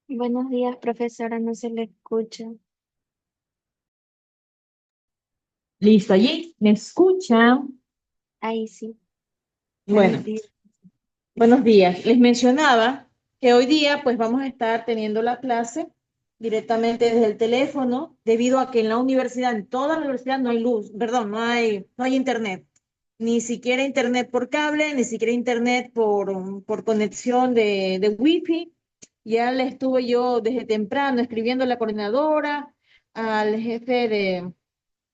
Buenos días, profesora, no se le escucha. Listo, allí me escuchan. Ahí sí, buenos Bueno, días. buenos días. Les mencionaba que hoy día pues vamos a estar teniendo la clase directamente desde el teléfono, debido a que en la universidad, en toda la universidad no hay luz, perdón, no hay internet, ni siquiera internet por cable, ni siquiera internet por conexión de wifi. Ya le estuve yo desde temprano escribiendo a la coordinadora, al jefe de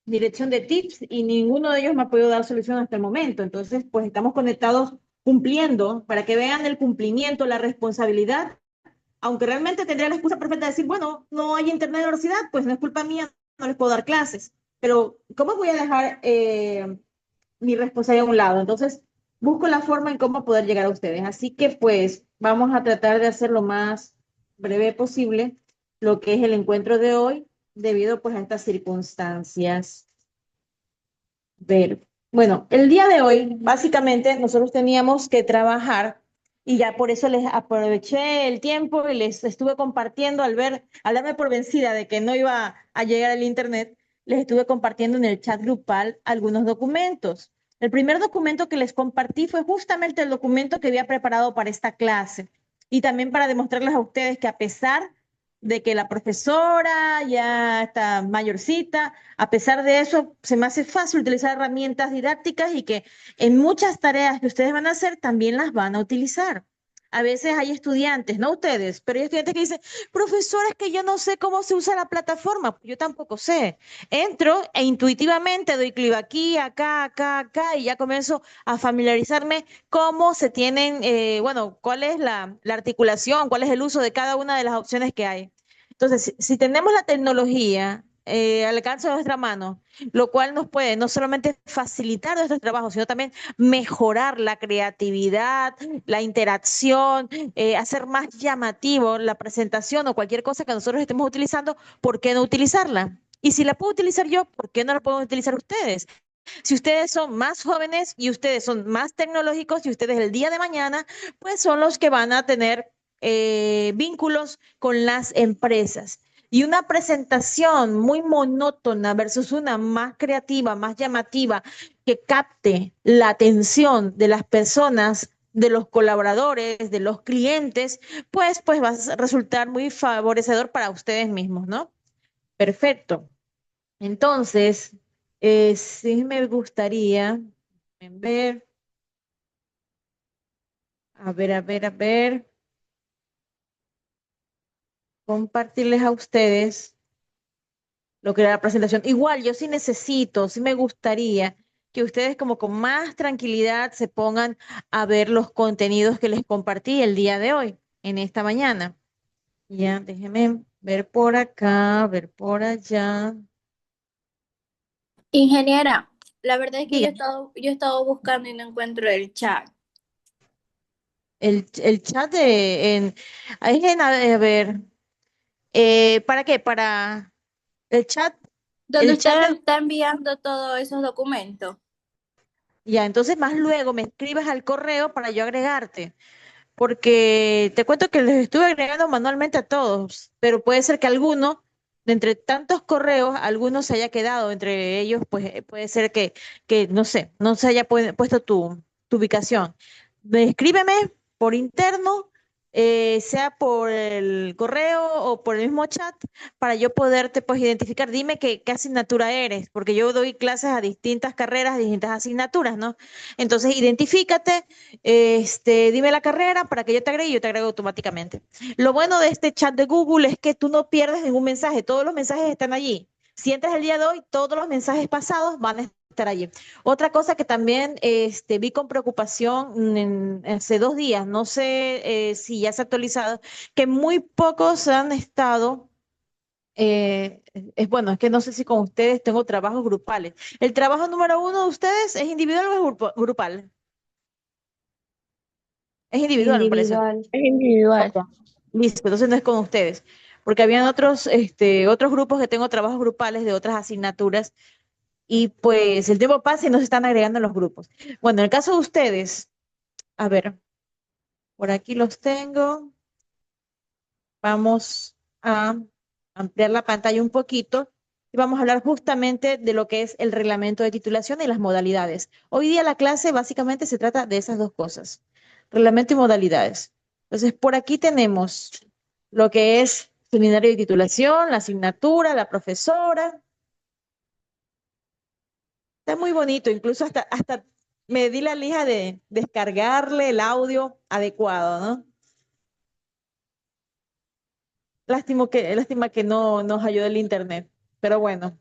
dirección de tips, y ninguno de ellos me ha podido dar solución hasta el momento. Entonces, pues estamos conectados cumpliendo para que vean el cumplimiento, la responsabilidad, aunque realmente tendría la excusa perfecta de decir, bueno, no hay internet en la universidad, pues no es culpa mía, no les puedo dar clases. Pero, ¿cómo voy a dejar mi responsabilidad a un lado? Entonces, busco la forma en cómo poder llegar a ustedes. Así que, pues, vamos a tratar de hacer lo más breve posible lo que es el encuentro de hoy, debido pues a estas circunstancias. Ver. Bueno, el día de hoy, básicamente, nosotros teníamos que trabajar, y ya por eso les aproveché el tiempo y les estuve compartiendo al darme por vencida de que no iba a llegar el internet, les estuve compartiendo en el chat grupal algunos documentos. El primer documento que les compartí fue justamente el documento que había preparado para esta clase, y también para demostrarles a ustedes que, a pesar de que la profesora ya está mayorcita, a pesar de eso, se me hace fácil utilizar herramientas didácticas, y que en muchas tareas que ustedes van a hacer también las van a utilizar. A veces hay estudiantes, no ustedes, pero hay estudiantes que dicen, profesora, es que yo no sé cómo se usa la plataforma. Yo tampoco sé. Entro e intuitivamente doy clic aquí, acá, acá, acá, y ya comienzo a familiarizarme cómo se tienen, bueno, cuál es la articulación, cuál es el uso de cada una de las opciones que hay. Entonces, si tenemos la tecnología al alcance de nuestra mano, lo cual nos puede no solamente facilitar nuestro trabajo, sino también mejorar la creatividad, la interacción, hacer más llamativo la presentación o cualquier cosa que nosotros estemos utilizando, ¿por qué no utilizarla? Y si la puedo utilizar yo, ¿por qué no la pueden utilizar ustedes? Si ustedes son más jóvenes y ustedes son más tecnológicos, y ustedes el día de mañana, pues son los que van a tener vínculos con las empresas. Y una presentación muy monótona versus una más creativa, más llamativa, que capte la atención de las personas, de los colaboradores, de los clientes, pues va a resultar muy favorecedor para ustedes mismos, ¿no? Perfecto. Entonces, sí me gustaría ver, a ver, compartirles a ustedes lo que era la presentación. Igual, yo sí necesito, sí me gustaría que ustedes, como con más tranquilidad, se pongan a ver los contenidos que les compartí el día de hoy, en esta mañana. Ya, déjenme ver por acá, ver por allá. Ingeniera, la verdad es que Díganme, yo he estado buscando y no encuentro el chat. el chat ahí a ver, ¿para qué? Para ¿Dónde el chat usted del... está enviando todos esos documentos? Ya, entonces más luego me escribes al correo para yo agregarte, porque te cuento que les estuve agregando manualmente a todos, pero puede ser que alguno, de entre tantos correos, alguno se haya quedado entre ellos. Pues puede ser que no sé, no se haya puesto tu ubicación. Escríbeme por interno, sea por el correo o por el mismo chat, para yo poderte pues identificar. Dime qué asignatura eres, porque yo doy clases a distintas carreras, distintas asignaturas, ¿no? Entonces, identifícate, dime la carrera para que yo te agregue, y yo te agrego automáticamente. Lo bueno de este chat de Google es que tú no pierdes ningún mensaje, todos los mensajes están allí. Si entras el día de hoy, todos los mensajes pasados van a estar allí. Otra cosa que también vi con preocupación hace 2 días, no sé si ya se ha actualizado, que muy pocos han estado, es bueno, es que no sé si con ustedes tengo trabajos grupales. ¿El trabajo número uno de ustedes es individual o es grupal? Es individual, me parece. Individual. Es individual. Ok. Listo, entonces no es con ustedes, porque habían otros grupos que tengo trabajos grupales de otras asignaturas, y pues el tiempo pasa y no se están agregando en los grupos. Bueno, en el caso de ustedes, a ver, por aquí los tengo. Vamos a ampliar la pantalla un poquito y vamos a hablar justamente de lo que es el reglamento de titulación y las modalidades. Hoy día la clase básicamente se trata de esas dos cosas, reglamento y modalidades. Entonces, por aquí tenemos lo que es seminario de titulación, la asignatura, la profesora. Está muy bonito, incluso hasta me di la lija de descargarle el audio adecuado, ¿no? Lástima que no nos ayude el internet, pero bueno.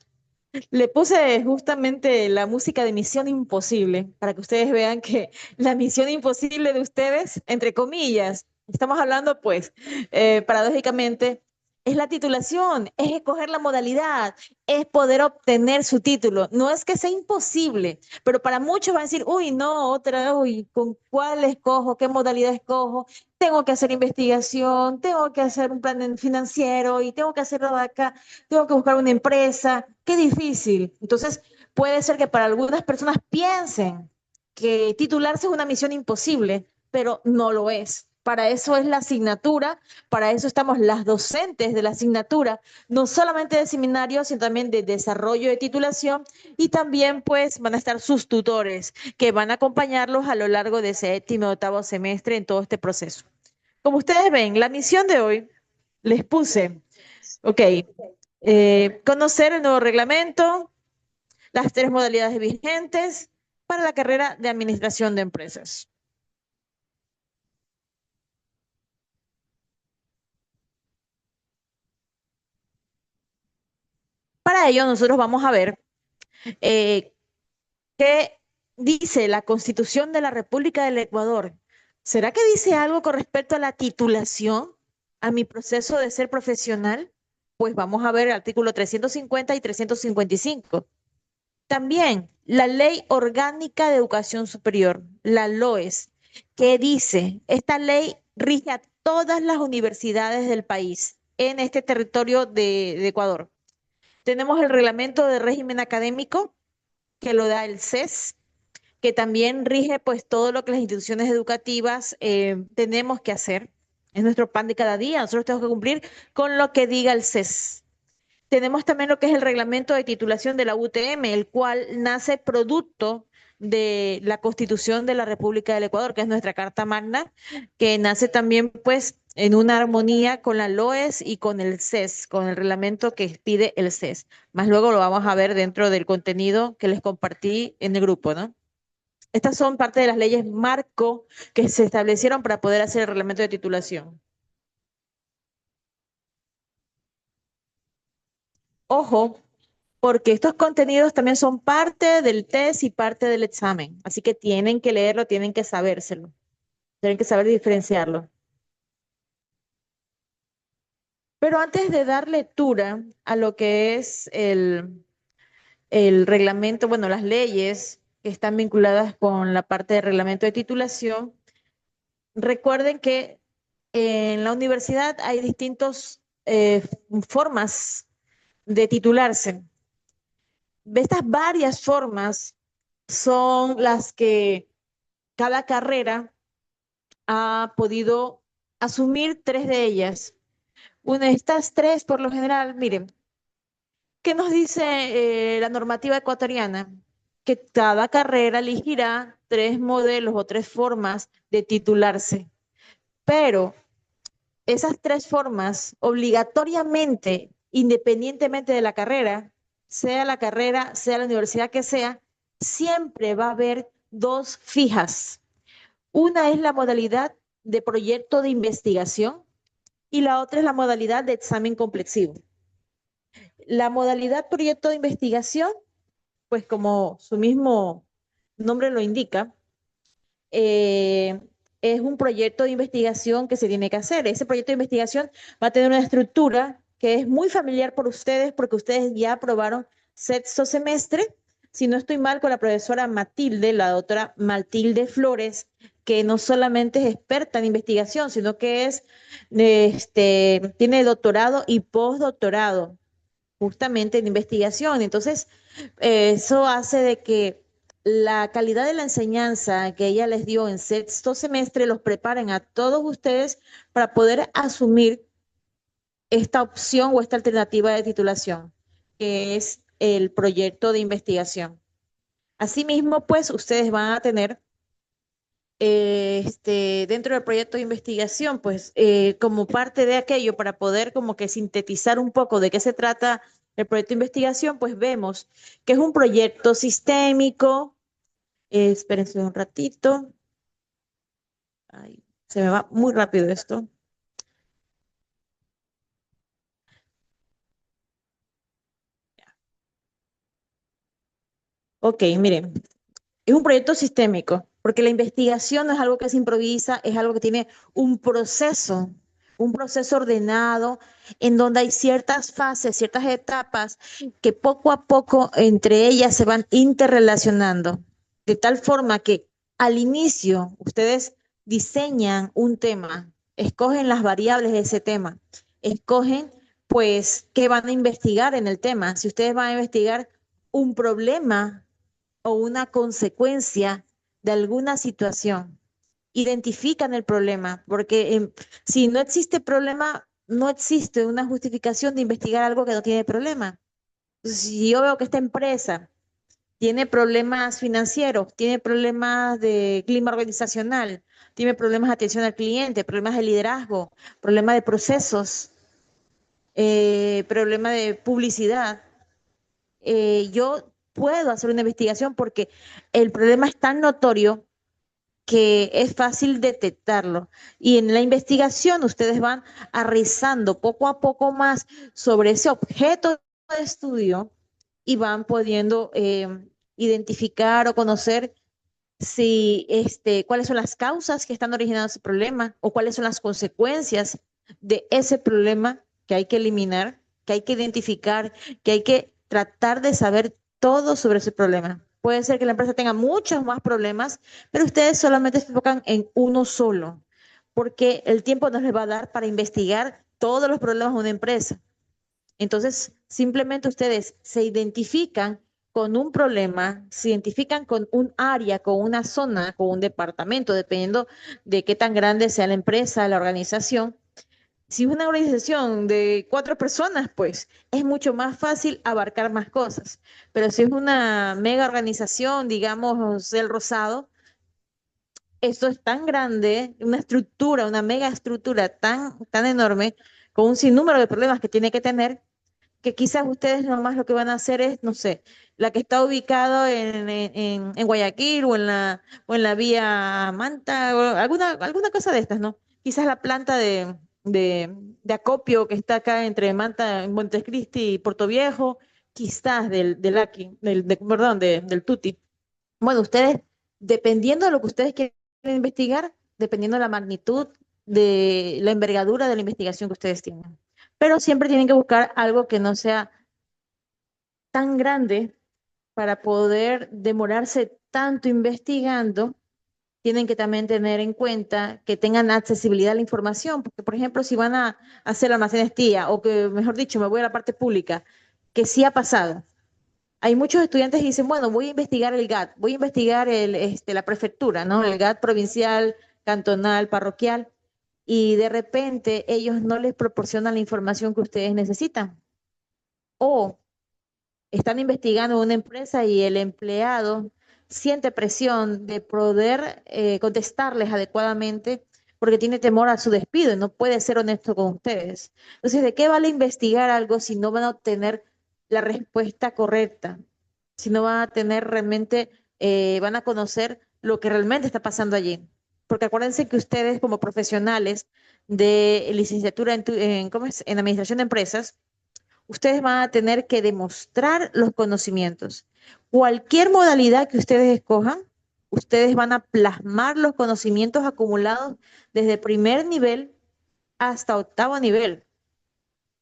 Le puse justamente la música de Misión Imposible para que ustedes vean que la misión imposible de ustedes, entre comillas, estamos hablando pues paradójicamente, es la titulación, es escoger la modalidad, es poder obtener su título. No es que sea imposible, pero para muchos van a decir, uy, no, otra, uy, ¿con cuál escojo? ¿Qué modalidad escojo? Tengo que hacer investigación, tengo que hacer un plan financiero y tengo que hacerlo de acá, tengo que buscar una empresa, qué difícil. Entonces, puede ser que para algunas personas piensen que titularse es una misión imposible, pero no lo es. Para eso es la asignatura, para eso estamos las docentes de la asignatura, no solamente de seminario, sino también de desarrollo de titulación y también pues van a estar sus tutores que van a acompañarlos a lo largo de séptimo y octavo semestre en todo este proceso. Como ustedes ven, la misión de hoy les puse, ok, conocer el nuevo reglamento, las tres modalidades vigentes para la carrera de administración de empresas. Para ello, nosotros vamos a ver eh, qué dice la Constitución de la República del Ecuador. ¿Será que dice algo con respecto a la titulación, a mi proceso de ser profesional? Pues vamos a ver el artículo 350 y 355. También la Ley Orgánica de Educación Superior, la LOES, que dice, esta ley rige a todas las universidades del país en este territorio de Ecuador. Tenemos el reglamento de régimen académico que lo da el CES, que también rige pues todo lo que las instituciones educativas tenemos que hacer. Es nuestro pan de cada día. Nosotros tenemos que cumplir con lo que diga el CES. Tenemos también lo que es el reglamento de titulación de la UTM, el cual nace producto de la Constitución de la República del Ecuador, que es nuestra Carta Magna, que nace también pues en una armonía con la LOES y con el CES, con el reglamento que pide el CES. Más luego lo vamos a ver dentro del contenido que les compartí en el grupo, ¿no? Estas son parte de las leyes marco que se establecieron para poder hacer el reglamento de titulación. Ojo, porque estos contenidos también son parte del test y parte del examen, así que tienen que leerlo, tienen que sabérselo, tienen que saber diferenciarlo. Pero antes de dar lectura a lo que es el reglamento, bueno, las leyes que están vinculadas con la parte de reglamento de titulación, recuerden que en la universidad hay distintas formas de titularse. Estas varias formas son las que cada carrera ha podido asumir tres de ellas. Una de estas tres, por lo general, miren, ¿qué nos dice la normativa ecuatoriana? Que cada carrera elegirá tres modelos o tres formas de titularse, pero esas tres formas obligatoriamente, independientemente de la carrera, sea la universidad que sea, siempre va a haber dos fijas. Una es la modalidad de proyecto de investigación y la otra es la modalidad de examen complexivo. La modalidad proyecto de investigación, pues como su mismo nombre lo indica, eh, es un proyecto de investigación que se tiene que hacer. Ese proyecto de investigación va a tener una estructura que es muy familiar por ustedes porque ustedes ya aprobaron sexto semestre. Si no estoy mal, con la profesora Matilde, la doctora Matilde Flores, que no solamente es experta en investigación, sino que tiene doctorado y postdoctorado justamente en investigación. Entonces, eso hace de que la calidad de la enseñanza que ella les dio en sexto semestre los preparen a todos ustedes para poder asumir esta opción o esta alternativa de titulación, que es el proyecto de investigación. Asimismo, pues ustedes van a tener dentro del proyecto de investigación, pues como parte de aquello, para poder como que sintetizar un poco de qué se trata el proyecto de investigación, pues vemos que es un proyecto sistémico. Espérense un ratito. Ay, se me va muy rápido esto. Ok, miren, es un proyecto sistémico, porque la investigación no es algo que se improvisa, es algo que tiene un proceso ordenado, en donde hay ciertas fases, ciertas etapas que poco a poco entre ellas se van interrelacionando, de tal forma que al inicio ustedes diseñan un tema, escogen las variables de ese tema, escogen pues qué van a investigar en el tema. Si ustedes van a investigar un problema o una consecuencia de alguna situación. Identifican el problema, porque si no existe problema, no existe una justificación de investigar algo que no tiene problema. Entonces, si yo veo que esta empresa tiene problemas financieros, tiene problemas de clima organizacional, tiene problemas de atención al cliente, problemas de liderazgo, problemas de procesos, problemas de publicidad, yo puedo hacer una investigación porque el problema es tan notorio que es fácil detectarlo. Y en la investigación ustedes van arrizando poco a poco más sobre ese objeto de estudio y van pudiendo identificar o conocer si cuáles son las causas que están originando ese problema o cuáles son las consecuencias de ese problema que hay que eliminar, que hay que identificar, que hay que tratar de saber todo sobre ese problema. Puede ser que la empresa tenga muchos más problemas, pero ustedes solamente se enfocan en uno solo, porque el tiempo no les va a dar para investigar todos los problemas de una empresa. Entonces, simplemente ustedes se identifican con un problema, se identifican con un área, con una zona, con un departamento, dependiendo de qué tan grande sea la empresa, la organización. Si es una organización de 4 personas, pues es mucho más fácil abarcar más cosas. Pero si es una mega organización, digamos El Rosado, esto es tan grande, una estructura, una mega estructura tan enorme, con un sinnúmero de problemas que tiene que tener, que quizás ustedes nomás lo que van a hacer es, no sé, la que está ubicada en Guayaquil o en la vía Manta, o alguna cosa de estas, ¿no? Quizás la planta de acopio que está acá entre Manta, Montecristi y Puerto Viejo, quizás del Aki, perdón, del Tuti. Bueno, ustedes, dependiendo de lo que ustedes quieren investigar, dependiendo de la magnitud de la envergadura de la investigación que ustedes tienen. Pero siempre tienen que buscar algo que no sea tan grande para poder demorarse tanto investigando. Tienen que también tener en cuenta que tengan accesibilidad a la información, porque por ejemplo, si van a hacer almacenes tía o que, mejor dicho, me voy a la parte pública, que sí ha pasado. Hay muchos estudiantes que dicen, bueno, voy a investigar el GAT, voy a investigar la prefectura, ¿no? El GAT provincial, cantonal, parroquial, y de repente ellos no les proporcionan la información que ustedes necesitan. O están investigando una empresa y el empleado siente presión de poder contestarles adecuadamente porque tiene temor a su despido y no puede ser honesto con ustedes. Entonces, ¿de qué vale investigar algo si no van a obtener la respuesta correcta? Si no van a tener realmente, van a conocer lo que realmente está pasando allí. Porque acuérdense que ustedes como profesionales de licenciatura ¿cómo es? En administración de empresas, ustedes van a tener que demostrar los conocimientos. Cualquier modalidad que ustedes escojan, ustedes van a plasmar los conocimientos acumulados desde primer nivel hasta octavo nivel.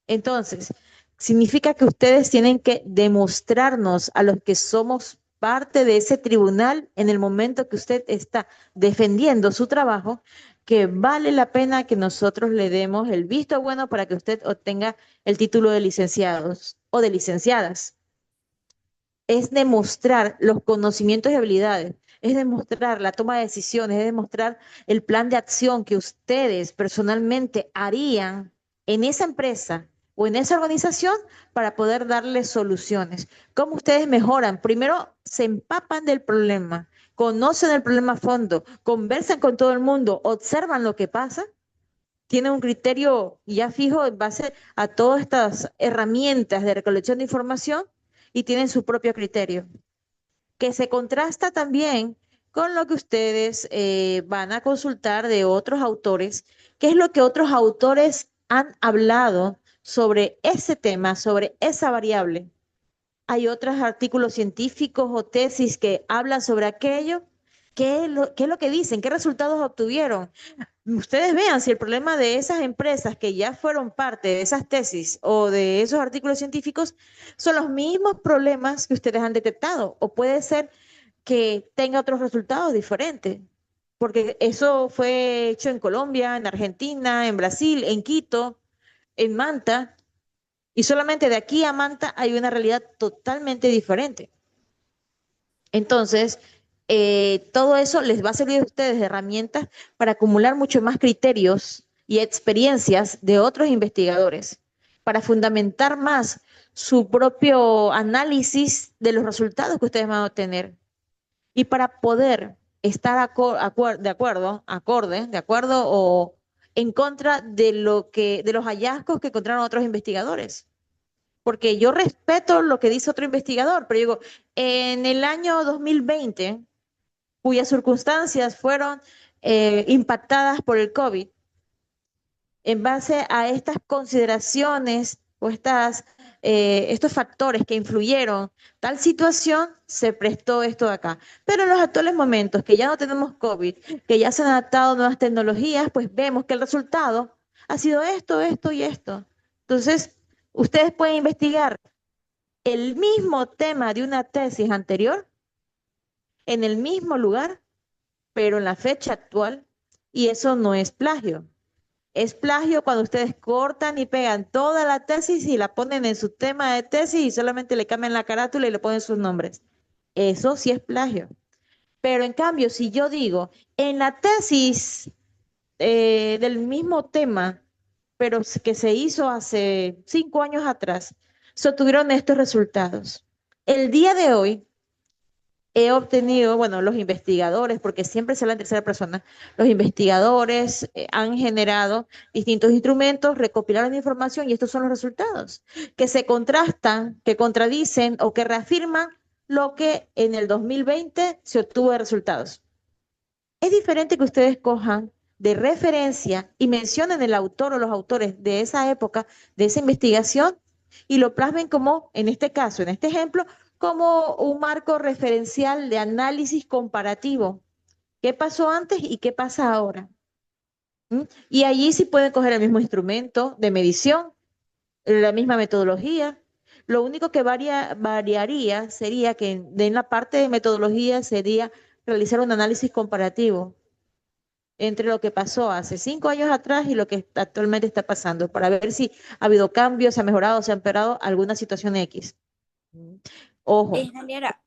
Entonces, significa que ustedes tienen que demostrarnos a los que somos parte de ese tribunal en el momento que usted está defendiendo su trabajo, que vale la pena que nosotros le demos el visto bueno para que usted obtenga el título de licenciados o de licenciadas. Es demostrar los conocimientos y habilidades, es demostrar la toma de decisiones, es demostrar el plan de acción que ustedes personalmente harían en esa empresa o en esa organización para poder darle soluciones. ¿Cómo ustedes mejoran? Primero se empapan del problema, conocen el problema a fondo, conversan con todo el mundo, observan lo que pasa, tienen un criterio ya fijo en base a todas estas herramientas de recolección de información y tienen su propio criterio, que se contrasta también con lo que ustedes van a consultar de otros autores, qué es lo que otros autores han hablado sobre ese tema, sobre esa variable. Hay otros artículos científicos o tesis que hablan sobre aquello. Qué es lo que dicen? ¿Qué resultados obtuvieron? Ustedes vean si el problema de esas empresas que ya fueron parte de esas tesis o de esos artículos científicos son los mismos problemas que ustedes han detectado, o puede ser que tenga otros resultados diferentes, porque eso fue hecho en Colombia, en Argentina, en Brasil, en Quito, en Manta, y solamente de aquí a Manta hay una realidad totalmente diferente. Entonces, todo eso les va a servir a ustedes de herramientas para acumular mucho más criterios y experiencias de otros investigadores, para fundamentar más su propio análisis de los resultados que ustedes van a obtener y para poder estar de acuerdo o en contra de de los hallazgos que encontraron otros investigadores. Porque yo respeto lo que dice otro investigador, pero digo, en el año 2020, cuyas circunstancias fueron impactadas por el COVID, en base a estas consideraciones o estos factores que influyeron, tal situación se prestó esto de acá. Pero en los actuales momentos, que ya no tenemos COVID, que ya se han adaptado nuevas tecnologías, pues vemos que el resultado ha sido esto, esto y esto. Entonces, ustedes pueden investigar el mismo tema de una tesis anterior en el mismo lugar, pero en la fecha actual, y eso no es plagio. Es plagio cuando ustedes cortan y pegan toda la tesis y la ponen en su tema de tesis y solamente le cambian la carátula y le ponen sus nombres. Eso sí es plagio. Pero en cambio, si yo digo, en la tesis del mismo tema, pero que se hizo hace 5 años atrás, se obtuvieron estos resultados. El día de hoy, he obtenido, bueno, los investigadores, porque siempre se habla en tercera persona, los investigadores han generado distintos instrumentos, recopilaron información y estos son los resultados, que se contrastan, que contradicen o que reafirman lo que en el 2020 se obtuvo de resultados. Es diferente que ustedes cojan de referencia y mencionen el autor o los autores de esa época, de esa investigación, y lo plasmen como, en este caso, en este ejemplo, como un marco referencial de análisis comparativo. ¿Qué pasó antes y qué pasa ahora? ¿Mm? Y allí sí pueden coger el mismo instrumento de medición, la misma metodología. Lo único que variaría sería que en la parte de metodología sería realizar un análisis comparativo entre lo que pasó hace 5 años atrás y lo que actualmente está pasando, para ver si ha habido cambios, se ha mejorado, se ha empeorado alguna situación X. Ojo, Ingeniera,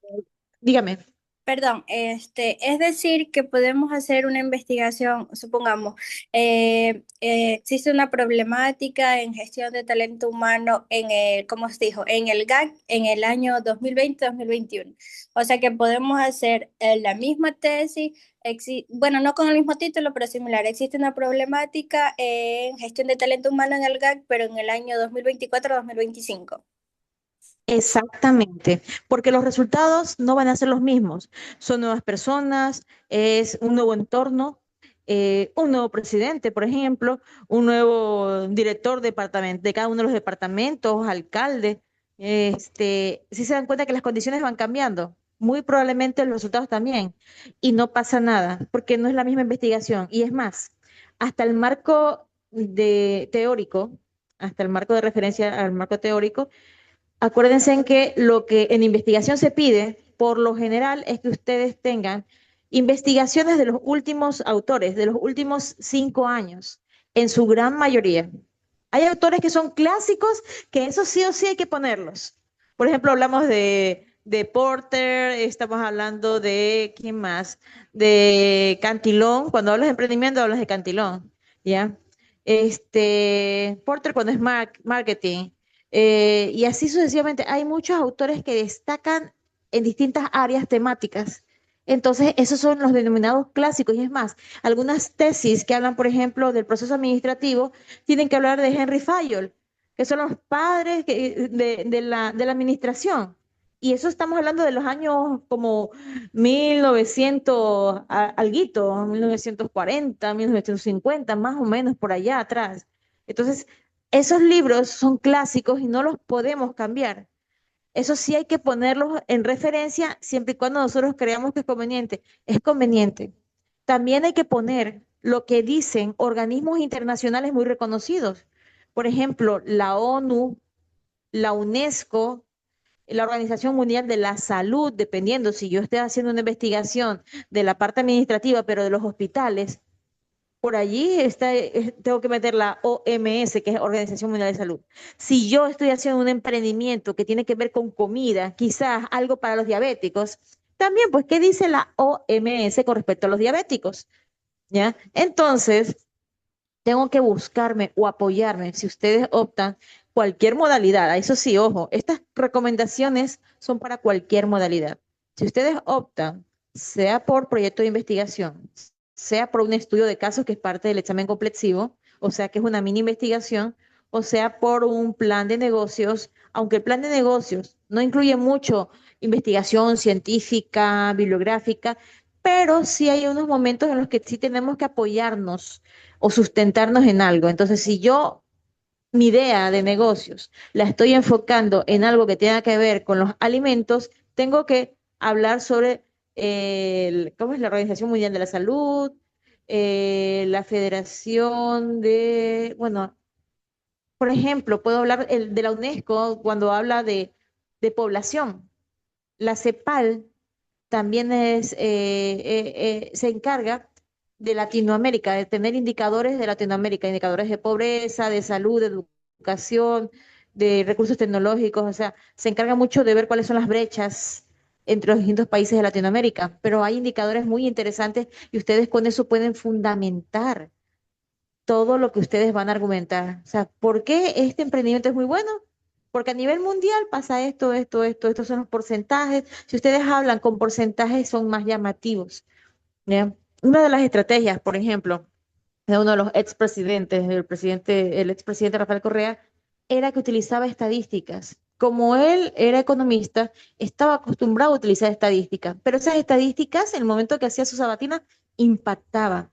dígame. perdón, es decir, que podemos hacer una investigación, supongamos, existe una problemática en gestión de talento humano como os dijo, en el GAC en el año 2020-2021. O sea que podemos hacer la misma tesis, bueno, no con el mismo título, pero similar. Existe una problemática en gestión de talento humano en el GAC, pero en el año 2024-2025. Exactamente, porque los resultados no van a ser los mismos. Son nuevas personas, es un nuevo entorno, un nuevo presidente, por ejemplo, un nuevo director de cada uno de los departamentos, alcalde. Si se dan cuenta que las condiciones van cambiando, muy probablemente los resultados también, y no pasa nada, porque no es la misma investigación. Y es más, hasta el marco teórico, hasta el marco de referencia al marco teórico, acuérdense en que lo que en investigación se pide, por lo general, es que ustedes tengan investigaciones de los últimos autores, de los últimos 5 años, en su gran mayoría. Hay autores que son clásicos, que eso sí o sí hay que ponerlos. Por ejemplo, hablamos de Porter, estamos hablando de, ¿quién más? De Cantilón. Cuando hablas de emprendimiento, hablas de Cantilón, ¿ya? Porter cuando es marketing, y así sucesivamente. Hay muchos autores que destacan en distintas áreas temáticas. Entonces, esos son los denominados clásicos. Y es más, algunas tesis que hablan, por ejemplo, del proceso administrativo, tienen que hablar de Henry Fayol, que son los padres de la administración. Y eso estamos hablando de los años como 1900 alguito, 1940, 1950, más o menos por allá atrás. Entonces, esos libros son clásicos y no los podemos cambiar. Eso sí hay que ponerlos en referencia siempre y cuando nosotros creamos que es conveniente. Es conveniente. También hay que poner lo que dicen organismos internacionales muy reconocidos. Por ejemplo, la ONU, la UNESCO, la Organización Mundial de la Salud, dependiendo si yo esté haciendo una investigación de la parte administrativa, pero de los hospitales, por allí está, tengo que meter la OMS, que es Organización Mundial de Salud. Si yo estoy haciendo un emprendimiento que tiene que ver con comida, quizás algo para los diabéticos, también, pues, ¿qué dice la OMS con respecto a los diabéticos? ¿Ya? Entonces, tengo que buscarme o apoyarme, si ustedes optan, cualquier modalidad. Eso sí, ojo, estas recomendaciones son para cualquier modalidad. Si ustedes optan, sea por proyecto de investigación, sea por un estudio de casos que es parte del examen complexivo, o sea que es una mini investigación, o sea por un plan de negocios, aunque el plan de negocios no incluye mucho investigación científica, bibliográfica, pero sí hay unos momentos en los que sí tenemos que apoyarnos o sustentarnos en algo. Entonces, si yo mi idea de negocios la estoy enfocando en algo que tenga que ver con los alimentos, tengo que hablar sobre cómo es la Organización Mundial de la Salud, la Federación de, bueno, por ejemplo, puedo hablar de la UNESCO cuando habla de población. La CEPAL también se encarga de Latinoamérica, de tener indicadores de Latinoamérica, indicadores de pobreza, de salud, de educación, de recursos tecnológicos, o sea, se encarga mucho de ver cuáles son las brechas entre los distintos países de Latinoamérica, pero hay indicadores muy interesantes y ustedes con eso pueden fundamentar todo lo que ustedes van a argumentar. O sea, ¿por qué este emprendimiento es muy bueno? Porque a nivel mundial pasa estos son los porcentajes. Si ustedes hablan con porcentajes, son más llamativos. ¿Ya? Una de las estrategias, por ejemplo, de uno de los expresidentes, el expresidente Rafael Correa, era que utilizaba estadísticas. Como él era economista, estaba acostumbrado a utilizar estadísticas, pero esas estadísticas, en el momento que hacía su sabatina, impactaban.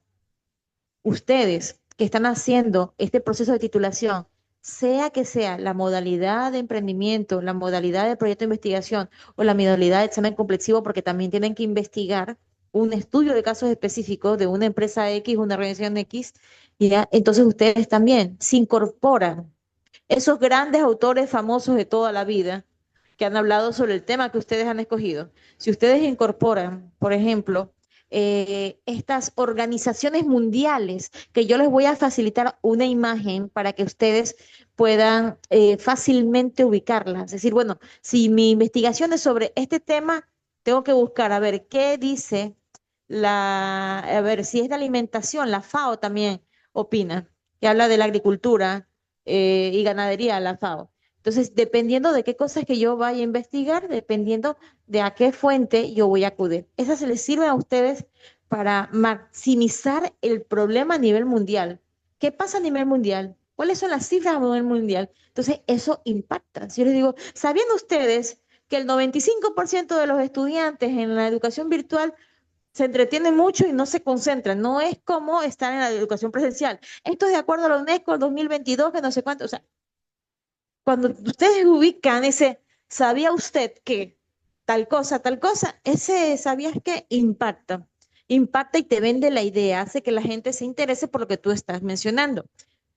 Ustedes que están haciendo este proceso de titulación, sea que sea la modalidad de emprendimiento, la modalidad de proyecto de investigación o la modalidad de examen complexivo, porque también tienen que investigar un estudio de casos específicos de una empresa X, una organización X, y ya, entonces ustedes también se incorporan esos grandes autores famosos de toda la vida que han hablado sobre el tema que ustedes han escogido. Si ustedes incorporan, por ejemplo, estas organizaciones mundiales, que yo les voy a facilitar una imagen para que ustedes puedan fácilmente ubicarlas. Es decir, bueno, si mi investigación es sobre este tema, tengo que buscar a ver qué dice a ver si es de alimentación, la FAO también opina, que habla de la agricultura y ganadería, la FAO. Entonces, dependiendo de qué cosas que yo vaya a investigar, dependiendo de a qué fuente yo voy a acudir. Esas se les sirven a ustedes para maximizar el problema a nivel mundial. ¿Qué pasa a nivel mundial? ¿Cuáles son las cifras a nivel mundial? Entonces, eso impacta. Si yo les digo, ¿sabían ustedes que el 95% de los estudiantes en la educación virtual se entretienen mucho y no se concentran? No es como estar en la educación presencial. Esto es de acuerdo a la UNESCO 2022, que no sé cuánto. O sea, cuando ustedes ubican ese, ¿sabía usted que tal cosa? Ese ¿sabías que impacta? Impacta y te vende la idea, hace que la gente se interese por lo que tú estás mencionando.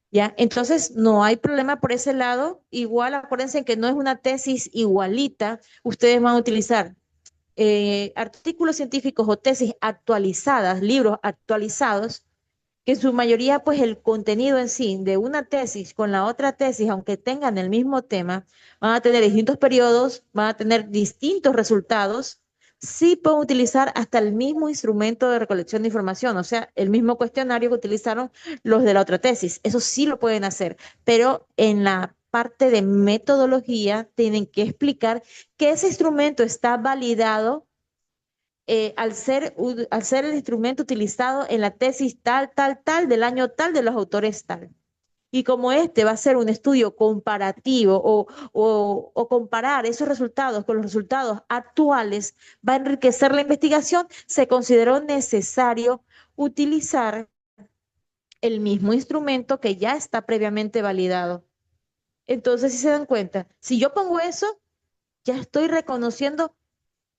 ¿Ya? Entonces, no hay problema por ese lado. Igual, acuérdense que no es una tesis igualita. Ustedes van a utilizar artículos científicos o tesis actualizadas, libros actualizados, que en su mayoría, pues el contenido en sí de una tesis con la otra tesis, aunque tengan el mismo tema, van a tener distintos periodos, van a tener distintos resultados, sí pueden utilizar hasta el mismo instrumento de recolección de información, o sea, el mismo cuestionario que utilizaron los de la otra tesis. Eso sí lo pueden hacer, pero en la parte de metodología tienen que explicar que ese instrumento está validado al ser el instrumento utilizado en la tesis tal, tal, tal, del año tal, de los autores tal. Y como este va a ser un estudio comparativo o comparar esos resultados con los resultados actuales, va a enriquecer la investigación, se consideró necesario utilizar el mismo instrumento que ya está previamente validado. Entonces, si se dan cuenta, si yo pongo eso, ya estoy reconociendo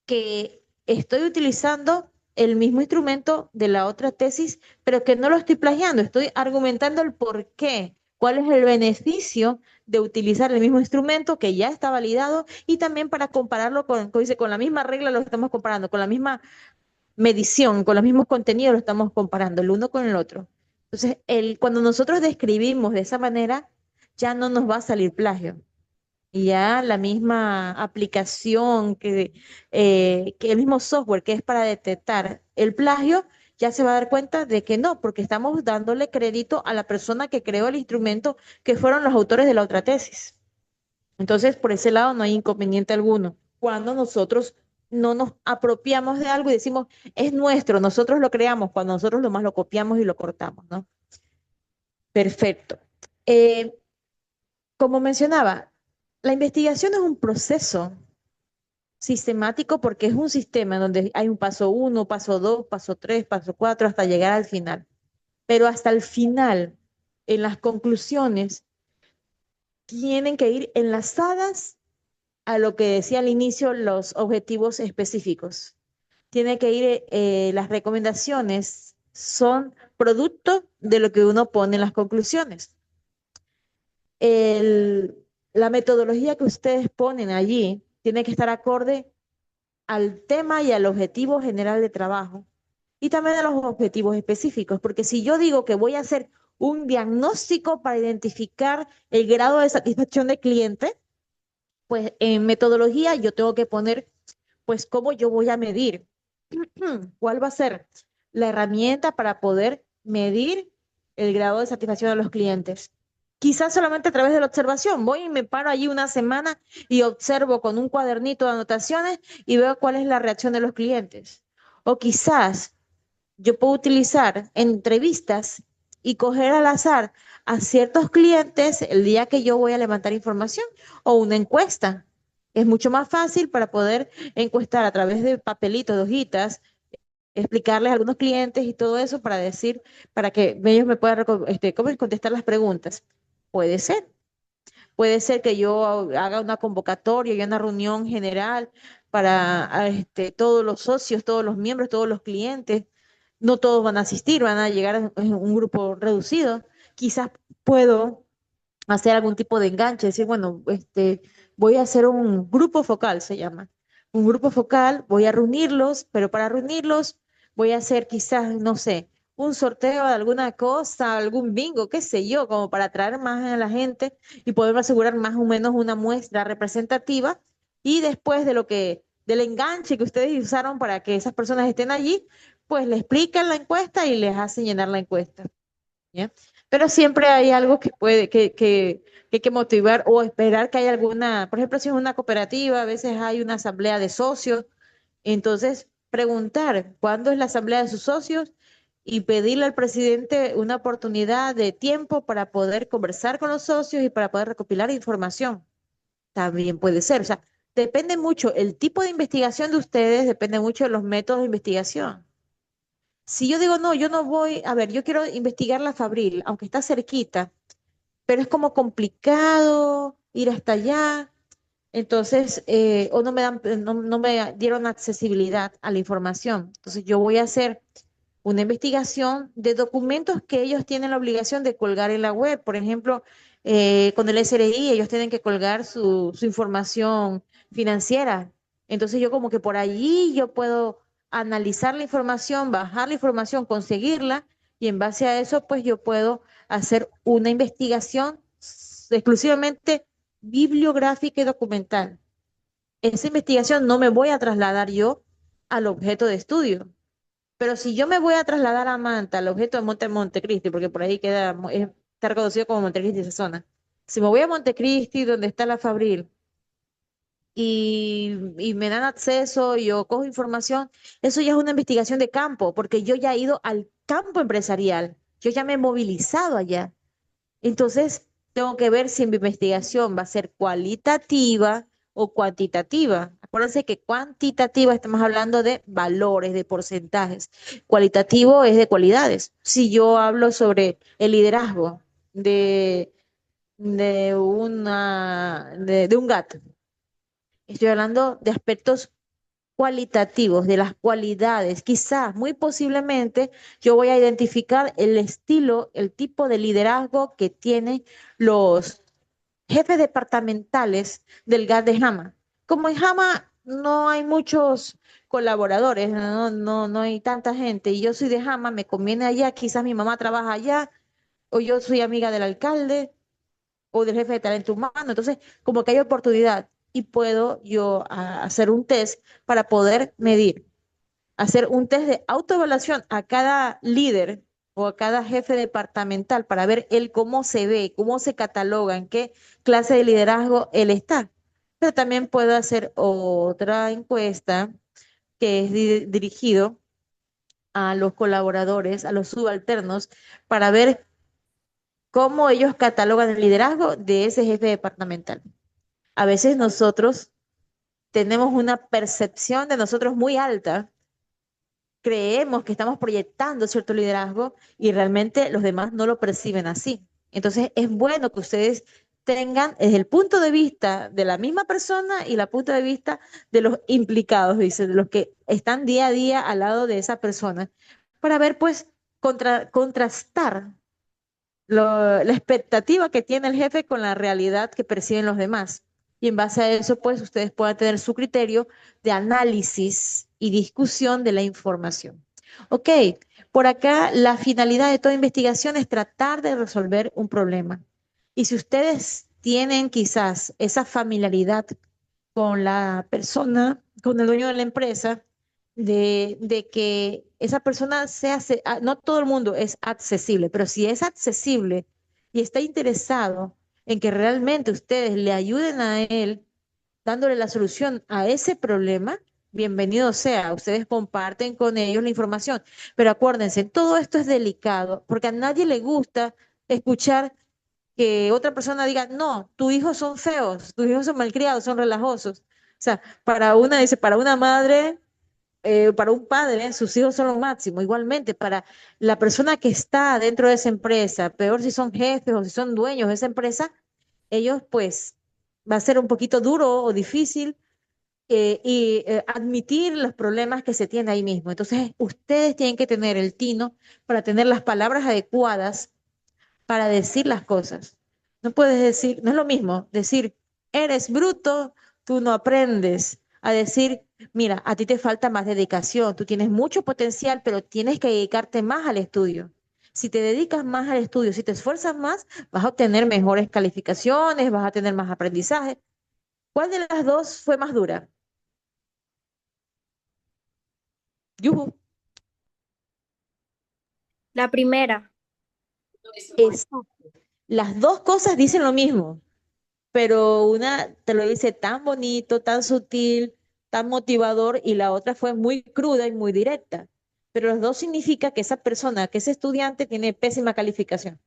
que estoy utilizando el mismo instrumento de la otra tesis, pero que no lo estoy plagiando, estoy argumentando el por qué, cuál es el beneficio de utilizar el mismo instrumento que ya está validado y también para compararlo con la misma regla lo estamos comparando, con la misma medición, con los mismos contenidos lo estamos comparando el uno con el otro. Entonces, cuando nosotros describimos de esa manera, ya no nos va a salir plagio. Y ya la misma aplicación, que el mismo software que es para detectar el plagio, ya se va a dar cuenta de que no, porque estamos dándole crédito a la persona que creó el instrumento, que fueron los autores de la otra tesis. Entonces, por ese lado no hay inconveniente alguno. Cuando nosotros no nos apropiamos de algo y decimos, es nuestro, nosotros lo creamos, cuando nosotros lo más lo copiamos y lo cortamos, ¿no? Perfecto. Eh, Como mencionaba, la investigación es un proceso sistemático porque es un sistema en donde hay un paso uno, paso dos, paso tres, paso cuatro, hasta llegar al final. Pero hasta el final, en las conclusiones, tienen que ir enlazadas a lo que decía al inicio, los objetivos específicos. Tiene que ir, las recomendaciones son producto de lo que uno pone en las conclusiones. el- la metodología que ustedes ponen allí tiene que estar acorde al tema y al objetivo general de trabajo y también a los objetivos específicos, porque si yo digo que voy a hacer un diagnóstico para identificar el grado de satisfacción del cliente, pues en metodología yo tengo que poner, pues, cómo yo voy a medir, cuál va a ser la herramienta para poder medir el grado de satisfacción de los clientes. Quizás solamente a través de la observación. Voy y me paro allí una semana y observo con un cuadernito de anotaciones y veo cuál es la reacción de los clientes. O quizás yo puedo utilizar entrevistas y coger al azar a ciertos clientes el día que yo voy a levantar información o una encuesta. Es mucho más fácil para poder encuestar a través de papelitos, de hojitas, explicarles a algunos clientes y todo eso para decir, para que ellos me puedan ¿cómo contestar las preguntas. Puede ser. Puede ser que yo haga una convocatoria y una reunión general para todos los socios, todos los miembros, todos los clientes. No todos van a asistir, van a llegar en un grupo reducido. Quizás puedo hacer algún tipo de enganche, decir, bueno, voy a hacer un grupo focal, se llama. Un grupo focal, voy a reunirlos, pero para reunirlos voy a hacer quizás, no sé, un sorteo de alguna cosa, algún bingo, qué sé yo, como para atraer más a la gente y poder asegurar más o menos una muestra representativa. Y después del enganche que ustedes usaron para que esas personas estén allí, pues le explican la encuesta y les hacen llenar la encuesta. ¿Ya? Pero siempre hay algo que puede, que hay que motivar o esperar que haya alguna, por ejemplo, si es una cooperativa, a veces hay una asamblea de socios, entonces preguntar cuándo es la asamblea de sus socios y pedirle al presidente una oportunidad de tiempo para poder conversar con los socios y para poder recopilar información. También puede ser, o sea, depende mucho, el tipo de investigación de ustedes depende mucho de los métodos de investigación. Si yo digo, no, yo no voy, a ver, yo quiero investigar la Fabril, aunque está cerquita, pero es como complicado ir hasta allá, entonces, o no me dieron accesibilidad a la información. Entonces, yo voy a hacer una investigación de documentos que ellos tienen la obligación de colgar en la web. Por ejemplo, con el SRI, ellos tienen que colgar su información financiera. Entonces, yo como que por allí yo puedo analizar la información, bajar la información, conseguirla, y en base a eso, pues yo puedo hacer una investigación exclusivamente bibliográfica y documental. Esa investigación no me voy a trasladar yo al objeto de estudio. Pero si yo me voy a trasladar a Manta, al objeto de Montecristi, porque por ahí queda, está reconocido como Montecristi esa zona. Si me voy a Montecristi, donde está la Fabril, y me dan acceso y yo cojo información, eso ya es una investigación de campo, porque yo ya he ido al campo empresarial, yo ya me he movilizado allá. Entonces, tengo que ver si mi investigación va a ser cualitativa o cuantitativa. Acuérdense que cuantitativa estamos hablando de valores, de porcentajes. Cualitativo es de cualidades. Si yo hablo sobre el liderazgo de, de un gato, estoy hablando de aspectos cualitativos, de las cualidades. Quizás, muy posiblemente, yo voy a identificar el estilo, el tipo de liderazgo que tienen los jefes departamentales del GAT de Jama. Como en Jama no hay muchos colaboradores, no hay tanta gente, y yo soy de Jama, me conviene allá, quizás mi mamá trabaja allá, o yo soy amiga del alcalde o del jefe de talento humano. Entonces, como que hay oportunidad y puedo yo hacer un test para poder medir, hacer un test de autoevaluación a cada líder o a cada jefe departamental para ver él cómo se ve, cómo se cataloga, en qué clase de liderazgo él está. Pero también puedo hacer otra encuesta que es dirigido a los colaboradores, a los subalternos, para ver cómo ellos catalogan el liderazgo de ese jefe departamental. A veces nosotros tenemos una percepción de nosotros muy alta, creemos que estamos proyectando cierto liderazgo y realmente los demás no lo perciben así. Entonces es bueno que ustedes tengan desde el punto de vista de la misma persona y el punto de vista de los implicados, dice, de los que están día a día al lado de esa persona, para ver pues contrastar la expectativa que tiene el jefe con la realidad que perciben los demás. Y en base a eso, pues ustedes puedan tener su criterio de análisis y discusión de la información. Ok, por acá la finalidad de toda investigación es tratar de resolver un problema. Y si ustedes tienen quizás esa familiaridad con la persona, con el dueño de la empresa, de que esa persona sea, no todo el mundo es accesible, pero si es accesible y está interesado en que realmente ustedes le ayuden a él dándole la solución a ese problema, bienvenido sea. Ustedes comparten con ellos la información. Pero acuérdense, todo esto es delicado porque a nadie le gusta escuchar que otra persona diga, no, tus hijos son feos, tus hijos son malcriados, son relajosos. O sea, para una, dice, para una madre, para un padre, sus hijos son lo máximo. Igualmente, para la persona que está dentro de esa empresa, peor si son jefes o si son dueños de esa empresa, ellos pues va a ser un poquito duro o difícil admitir los problemas que se tienen ahí mismo. Entonces, ustedes tienen que tener el tino para tener las palabras adecuadas para decir las cosas. No puedes decir, no es lo mismo decir, eres bruto, tú no aprendes, a decir, mira, a ti te falta más dedicación, tú tienes mucho potencial, pero tienes que dedicarte más al estudio. Si te dedicas más al estudio, si te esfuerzas más, vas a obtener mejores calificaciones, vas a tener más aprendizaje. ¿Cuál de las dos fue más dura? Yuhu. La primera. Exacto. Las dos cosas dicen lo mismo, pero una te lo dice tan bonito, tan sutil, tan motivador, y la otra fue muy cruda y muy directa. Pero los dos significa que esa persona, que ese estudiante tiene pésima calificación.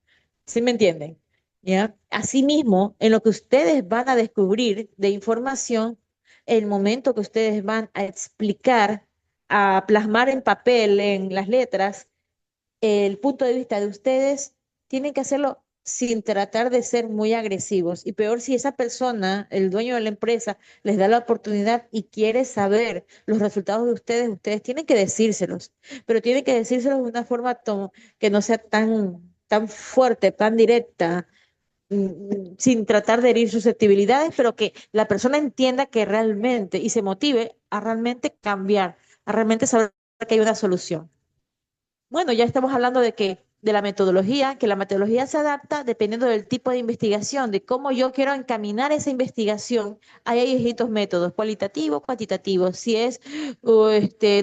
¿Sí me entienden? ¿Ya? Asimismo, en lo que ustedes van a descubrir de información, el momento que ustedes van a explicar, a plasmar en papel, en las letras, el punto de vista de ustedes, tienen que hacerlo sin tratar de ser muy agresivos. Y peor si esa persona, el dueño de la empresa, les da la oportunidad y quiere saber los resultados de ustedes tienen que decírselos, pero tienen que decírselos de una forma que no sea tan fuerte, tan directa, sin tratar de herir susceptibilidades, pero que la persona entienda que realmente y se motive a realmente cambiar, a realmente saber que hay una solución. Bueno, ya estamos hablando de que de la metodología, que la metodología se adapta dependiendo del tipo de investigación, de cómo yo quiero encaminar esa investigación. Ahí hay distintos métodos, cualitativo, cuantitativo, si es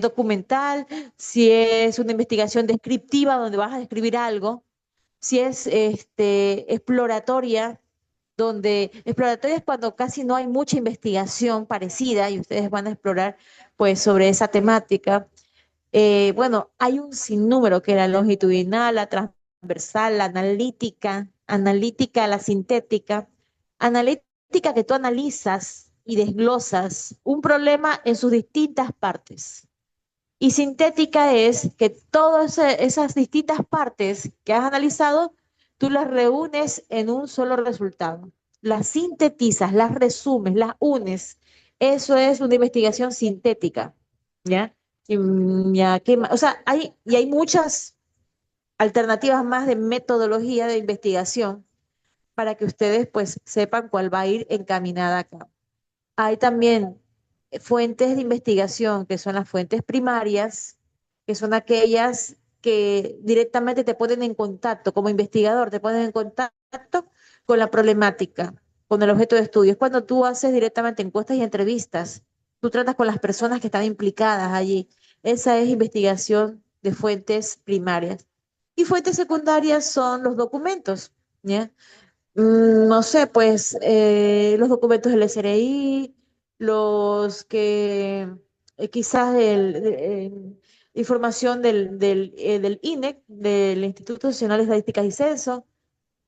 documental, si es una investigación descriptiva donde vas a describir algo, si es exploratoria, donde exploratoria es cuando casi no hay mucha investigación parecida y ustedes van a explorar pues sobre esa temática. Bueno, hay un sinnúmero que la longitudinal, la transversal, la analítica, analítica, la sintética, analítica que tú analizas y desglosas un problema en sus distintas partes. Y sintética es que todas esas distintas partes que has analizado, tú las reúnes en un solo resultado. Las sintetizas, las resumes, las unes. Eso es una investigación sintética, ¿ya? Ya, ¿qué más? O sea, hay muchas alternativas más de metodología de investigación para que ustedes pues sepan cuál va a ir encaminada acá. Hay también fuentes de investigación que son las fuentes primarias, que son aquellas que directamente te ponen en contacto, como investigador, te ponen en contacto con la problemática, con el objeto de estudio. Es cuando tú haces directamente encuestas y entrevistas, tú tratas con las personas que están implicadas allí. Esa es investigación de fuentes primarias. Y fuentes secundarias son los documentos, ¿ya? No sé, pues los documentos del SRI, los que quizás información del INEC, del Instituto Nacional de Estadísticas y Censo.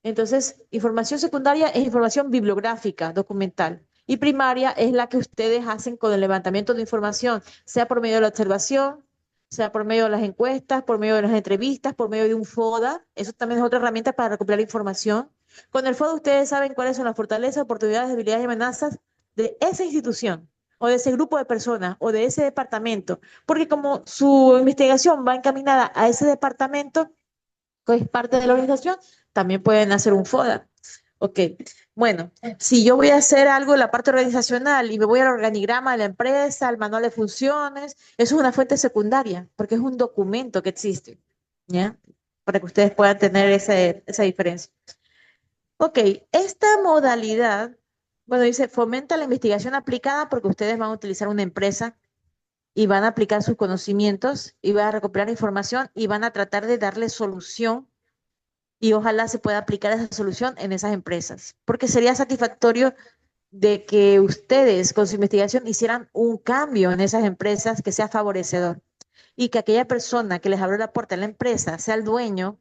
Entonces, información secundaria es información bibliográfica, documental. Y primaria es la que ustedes hacen con el levantamiento de información, sea por medio de la observación, sea por medio de las encuestas, por medio de las entrevistas, por medio de un FODA. Eso también es otra herramienta para recopilar información. Con el FODA ustedes saben cuáles son las fortalezas, oportunidades, debilidades y amenazas de esa institución o de ese grupo de personas o de ese departamento. Porque como su investigación va encaminada a ese departamento, que es parte de la organización, también pueden hacer un FODA. Ok, bueno, si yo voy a hacer algo en la parte organizacional y me voy al organigrama de la empresa, al manual de funciones, eso es una fuente secundaria, porque es un documento que existe, ¿ya? Para que ustedes puedan tener esa diferencia. Ok, esta modalidad, bueno, dice, fomenta la investigación aplicada porque ustedes van a utilizar una empresa y van a aplicar sus conocimientos y van a recopilar información y van a tratar de darle solución y ojalá se pueda aplicar esa solución en esas empresas, porque sería satisfactorio de que ustedes con su investigación hicieran un cambio en esas empresas que sea favorecedor y que aquella persona que les abrió la puerta en la empresa, sea el dueño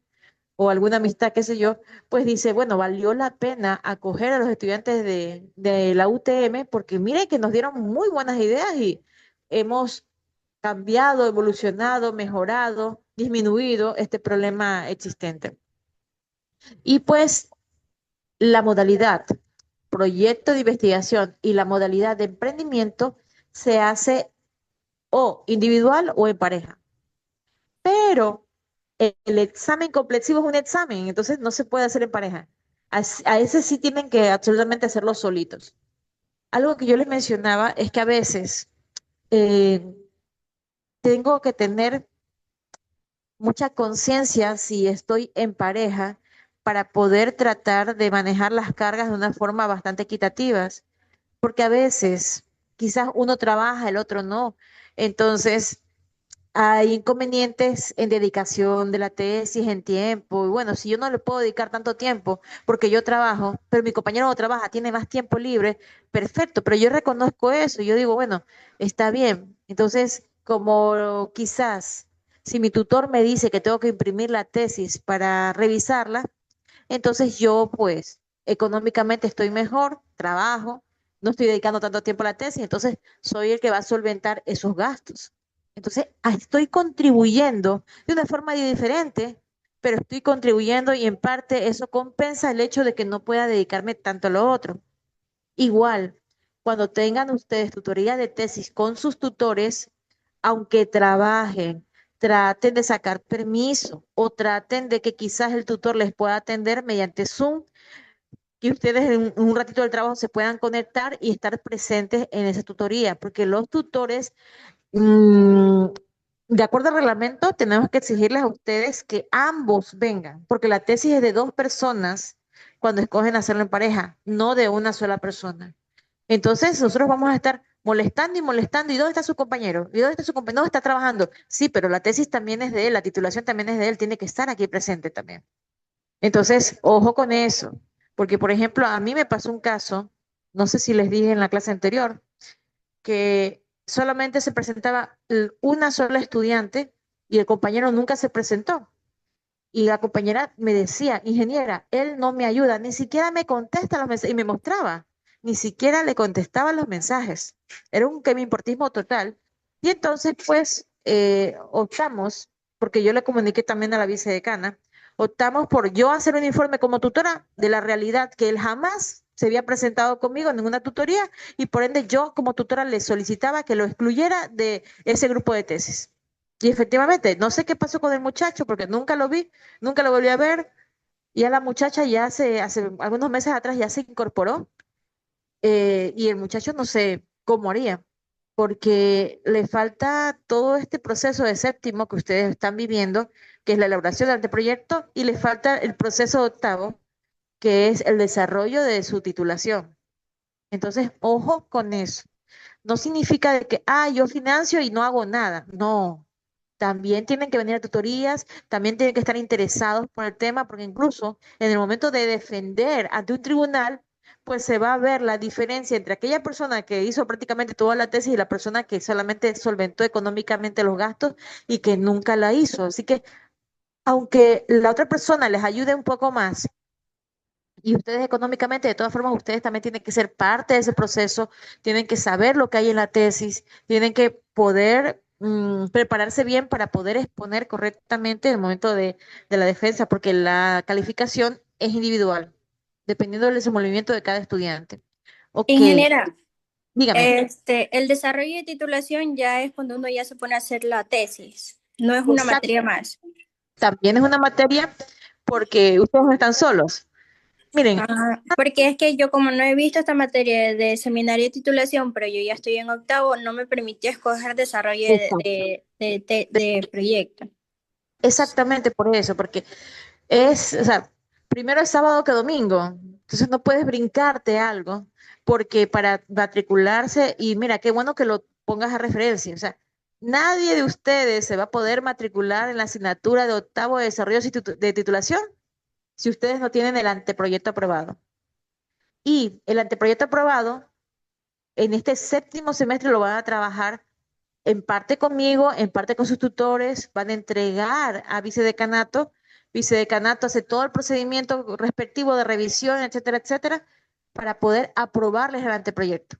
o alguna amistad, qué sé yo, pues dice, bueno, valió la pena acoger a los estudiantes de la UTM porque miren que nos dieron muy buenas ideas y hemos cambiado, evolucionado, mejorado, disminuido este problema existente. Y pues la modalidad proyecto de investigación y la modalidad de emprendimiento se hace o individual o en pareja. Pero el examen complexivo es un examen, entonces no se puede hacer en pareja. A ese sí tienen que absolutamente hacerlo solitos. Algo que yo les mencionaba es que a veces eh, tengo que tener mucha conciencia si estoy en pareja para poder tratar de manejar las cargas de una forma bastante equitativa, porque a veces quizás uno trabaja, el otro no. Entonces, hay inconvenientes en dedicación de la tesis, en tiempo. Y bueno, si yo no le puedo dedicar tanto tiempo porque yo trabajo, pero mi compañero no trabaja, tiene más tiempo libre, perfecto, pero yo reconozco eso. Y yo digo, bueno, está bien. Entonces, como quizás si mi tutor me dice que tengo que imprimir la tesis para revisarla, entonces yo pues económicamente estoy mejor, trabajo, no estoy dedicando tanto tiempo a la tesis, entonces soy el que va a solventar esos gastos. Entonces estoy contribuyendo de una forma diferente, pero estoy contribuyendo y en parte eso compensa el hecho de que no pueda dedicarme tanto a lo otro. Igual, cuando tengan ustedes tutoría de tesis con sus tutores, aunque trabajen, traten de sacar permiso o traten de que quizás el tutor les pueda atender mediante Zoom, que ustedes en un ratito del trabajo se puedan conectar y estar presentes en esa tutoría, porque los tutores mm, De acuerdo al reglamento, tenemos que exigirles a ustedes que ambos vengan, porque la tesis es de dos personas cuando escogen hacerlo en pareja, no de una sola persona. Entonces, nosotros vamos a estar molestando y molestando. ¿Y dónde está su compañero? ¿Y dónde está su compañero? No, está trabajando. Sí, pero la tesis también es de él, la titulación también es de él, tiene que estar aquí presente también. Entonces, ojo con eso, porque por ejemplo, a mí me pasó un caso, no sé si les dije en la clase anterior, que solamente se presentaba una sola estudiante y el compañero nunca se presentó. Y la compañera me decía, ingeniera, él no me ayuda, ni siquiera me contesta los mensajes, y me mostraba, ni siquiera le contestaba los mensajes. Era un que me importismo total. Y entonces, pues, optamos, porque yo le comuniqué también a la vicedecana, optamos por yo hacer un informe como tutora de la realidad, que él jamás se había presentado conmigo en ninguna tutoría, y por ende yo como tutora le solicitaba que lo excluyera de ese grupo de tesis. Y efectivamente, no sé qué pasó con el muchacho, porque nunca lo vi, nunca lo volví a ver. Y a la muchacha ya hace algunos meses atrás ya se incorporó, y el muchacho no sé cómo haría, porque le falta todo este proceso de séptimo que ustedes están viviendo, que es la elaboración del anteproyecto, y le falta el proceso de octavo, que es el desarrollo de su titulación. Entonces, ojo con eso. No significa de que, yo financio y no hago nada. No, también tienen que venir a tutorías, también tienen que estar interesados por el tema, porque incluso en el momento de defender ante un tribunal, pues se va a ver la diferencia entre aquella persona que hizo prácticamente toda la tesis y la persona que solamente solventó económicamente los gastos y que nunca la hizo. Así que, aunque la otra persona les ayude un poco más, y ustedes económicamente, de todas formas, ustedes también tienen que ser parte de ese proceso, tienen que saber lo que hay en la tesis, tienen que poder prepararse bien para poder exponer correctamente en el momento de la defensa, porque la calificación es individual, dependiendo del desenvolvimiento de cada estudiante. Ok, Ingeniera, dígame. el desarrollo de titulación ya es cuando uno ya se pone a hacer la tesis, no es una Exacto, materia más. también es una materia porque ustedes no están solos. Miren, Ah, porque es que yo como no he visto esta materia de seminario de titulación, pero yo ya estoy en octavo, no me permitió escoger desarrollo exacto, de proyecto. exactamente por eso, porque o sea, primero es sábado que domingo, entonces no puedes brincarte algo, porque para matricularse, y mira, qué bueno que lo pongas a referencia, o sea, nadie de ustedes se va a poder matricular en la asignatura de octavo de desarrollo de titulación si ustedes no tienen el anteproyecto aprobado. Y el anteproyecto aprobado, en este séptimo semestre lo van a trabajar en parte conmigo, en parte con sus tutores, van a entregar a vicedecanato. Vicedecanato hace todo el procedimiento respectivo de revisión, etcétera, etcétera, para poder aprobarles el anteproyecto.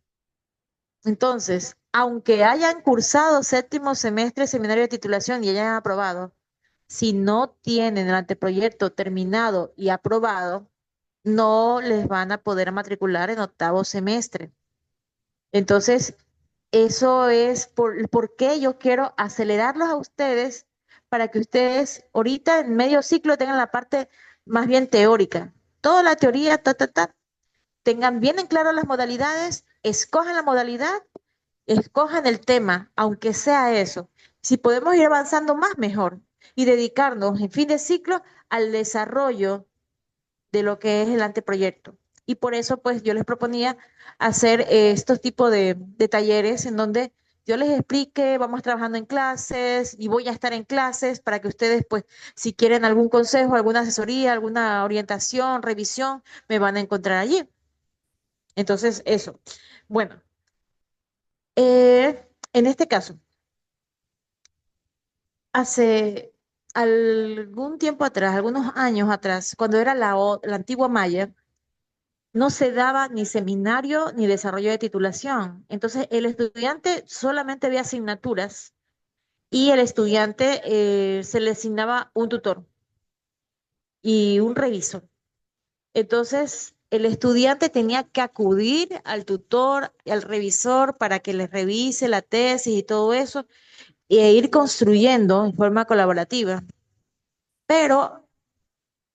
Entonces, aunque hayan cursado séptimo semestre seminario de titulación y hayan aprobado, si no tienen el anteproyecto terminado y aprobado, no les van a poder matricular en octavo semestre. Entonces, eso es por qué yo quiero acelerarlos a ustedes para que ustedes ahorita en medio ciclo tengan la parte más bien teórica. Toda la teoría, tengan bien en claro las modalidades, escojan la modalidad, escojan el tema, aunque sea eso. Si podemos ir avanzando más, mejor. Y dedicarnos en fin de ciclo al desarrollo de lo que es el anteproyecto. Y por eso, pues, yo les proponía hacer estos tipos de talleres en donde yo les explique, vamos trabajando en clases y voy a estar en clases para que ustedes, pues, si quieren algún consejo, alguna asesoría, alguna orientación, revisión, me van a encontrar allí. Entonces, eso. Bueno, en este caso, hace algún tiempo atrás, algunos años atrás, cuando era la antigua Maya, no se daba ni seminario ni desarrollo de titulación. Entonces, el estudiante solamente había asignaturas y el estudiante se le asignaba un tutor y un revisor. Entonces, el estudiante tenía que acudir al tutor y al revisor para que le revise la tesis y todo eso e ir construyendo en forma colaborativa. Pero